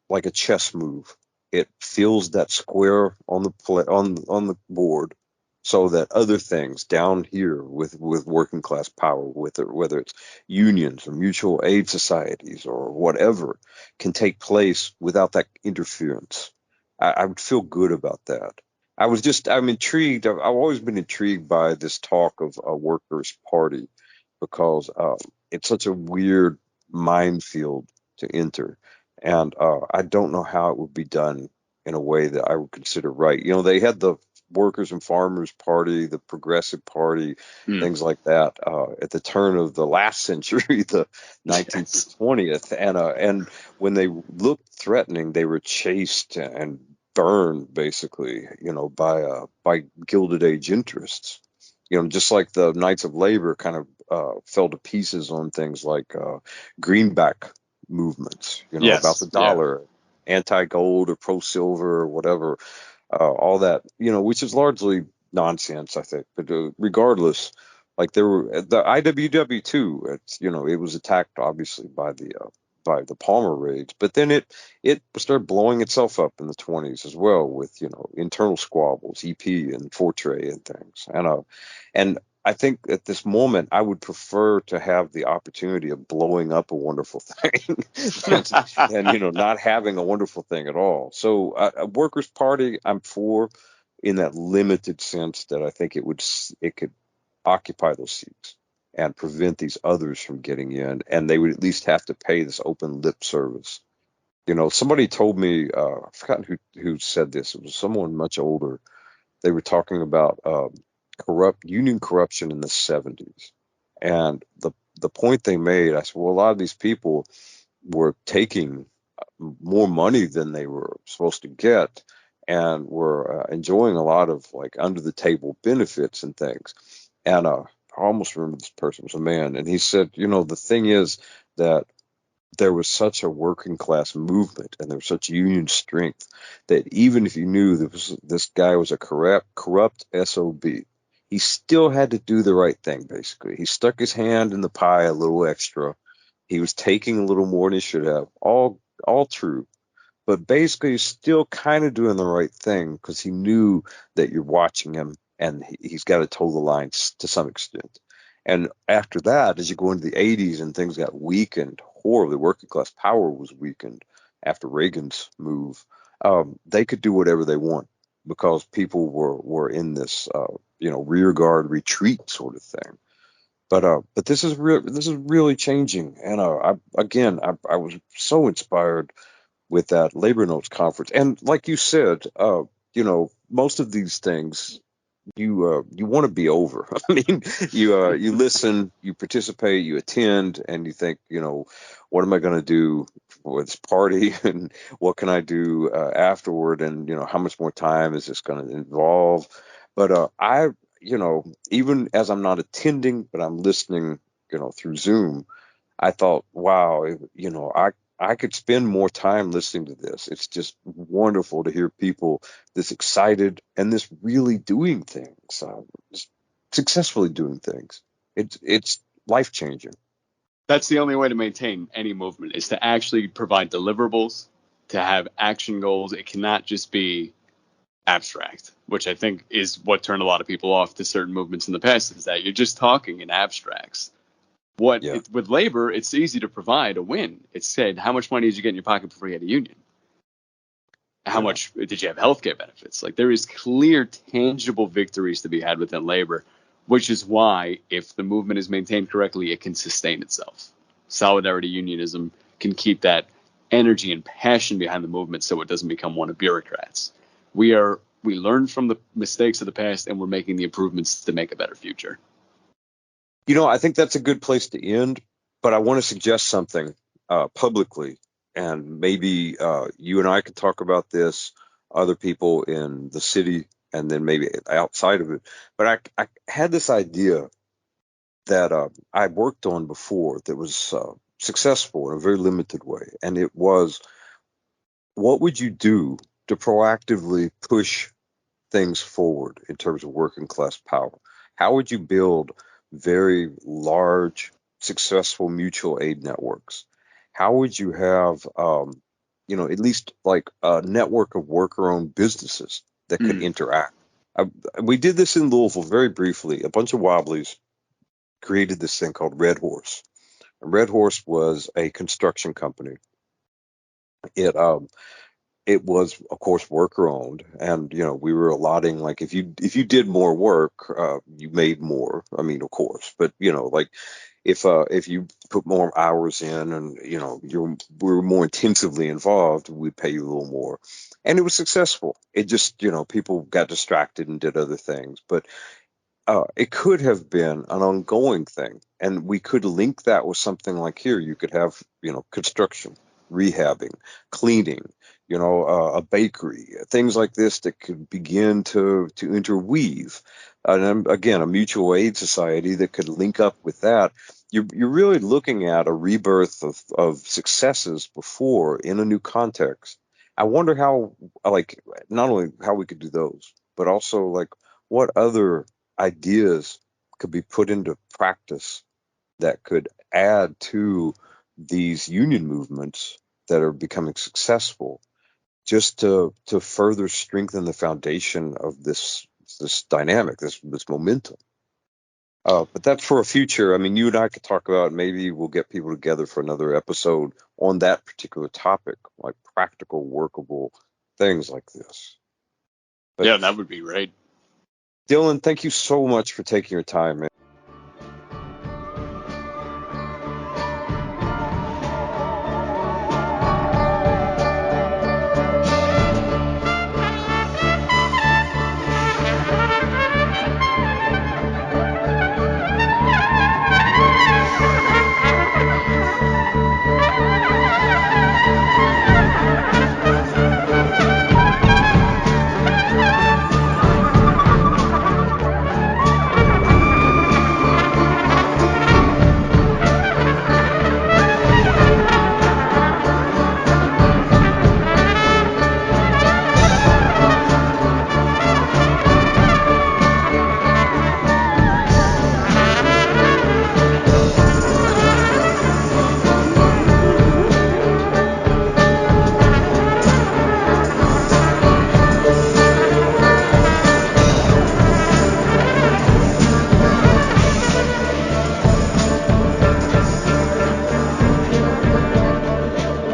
like a chess move. It fills that square on the on the board so that other things down here with working class power, with it, whether it's unions or mutual aid societies or whatever, can take place without that interference. I would feel good about that. I'm intrigued. I've always been intrigued by this talk of a workers' party because it's such a weird minefield to enter. And I don't know how it would be done in a way that I would consider right. You know, they had the Workers and Farmers Party, the Progressive Party, Mm. things like that at the turn of the last century, the 19th to Yes. 20th. And when they looked threatening, they were chased and burned basically, you know, by Gilded Age interests. You know, just like the Knights of Labor kind of fell to pieces on things like greenback movements, you know, about the Yes. Yeah. dollar, anti-gold or pro-silver or whatever, all that, you know, which is largely nonsense, I think. But regardless, like there were the IWW too. It's, you know, it was attacked obviously by the Palmer raids, but then it started blowing itself up in the 20s as well with, you know, internal squabbles, EP and Fortray and things, and I think at this moment, I would prefer to have the opportunity of blowing up a wonderful thing than, you know, not having a wonderful thing at all. So a workers' party, I'm for in that limited sense that I think it could occupy those seats and prevent these others from getting in, and they would at least have to pay this open lip service. You know, somebody told me, I've forgotten who said this. It was someone much older. They were talking about corrupt union corruption in the 70s. And the point they made, I said, well, a lot of these people were taking more money than they were supposed to get and were enjoying a lot of like under the table benefits and things. And I almost remember this person was a man, and he said, you know, the thing is that there was such a working class movement and there was such union strength that even if you knew this guy was a corrupt SOB, he still had to do the right thing. Basically, he stuck his hand in the pie a little extra. He was taking a little more than he should have. All true, but basically he's still kind of doing the right thing because he knew that you're watching him and he's got to toe the line to some extent. And after that, as you go into the 80s and things got weakened horribly, working class power was weakened after Reagan's move. They could do whatever they want because people were in this you know, rear guard retreat sort of thing. But this is really changing, and I was so inspired with that Labor Notes conference. And like you said, you know, most of these things you want to be over. I mean, you listen, you participate, you attend, and you think, you know, what am I going to do for this party, and what can I do afterward, and you know, how much more time is this going to involve? But you know, even as I'm not attending, but I'm listening, you know, through Zoom. I thought, wow, you know, I could spend more time listening to this. It's just wonderful to hear people this excited and this really doing things, successfully doing things. It's life changing. That's the only way to maintain any movement is to actually provide deliverables, to have action goals. It cannot just be abstract, which I think is what turned a lot of people off to certain movements in the past, is that you're just talking in abstracts. Yeah, With labor, it's easy to provide a win. It's said, how much money did you get in your pocket before you had a union? How yeah. much did you have healthcare benefits? Like there is clear, tangible victories to be had within labor, which is why if the movement is maintained correctly, it can sustain itself. Solidarity unionism can keep that energy and passion behind the movement so it doesn't become one of bureaucrats. We learn from the mistakes of the past and we're making the improvements to make a better future. You know, I think that's a good place to end, but I want to suggest something publicly, and maybe you and I could talk about this, other people in the city, and then maybe outside of it. But I had this idea that I worked on before that was successful in a very limited way. And it was, what would you do to proactively push things forward in terms of working class power? How would you build very large, successful mutual aid networks? How would you have, at least like a network of worker-owned businesses that could interact? We did this in Louisville very briefly. A bunch of Wobblies created this thing called Red Horse. And Red Horse was a construction company. It was, of course, worker owned, and we were allotting, like, if you did more work, you made more. I mean, of course, but like, if you put more hours in, and you were more intensively involved, we'd pay you a little more. And it was successful. It just, people got distracted and did other things, but it could have been an ongoing thing, and we could link that with something like here. You could have, construction, rehabbing, cleaning, a bakery, things like this that could begin to interweave. And then, again, a mutual aid society that could link up with that. You're really looking at a rebirth of successes before in a new context. I wonder how, like, not only how we could do those, but also, like, what other ideas could be put into practice that could add to these union movements that are becoming successful, just to further strengthen the foundation of this dynamic, this momentum. But that's for a future. I mean, you and I could talk about, maybe we'll get people together for another episode on that particular topic, like practical, workable things like this. But Yeah, that would be great. Dylan, thank you so much for taking your time, man.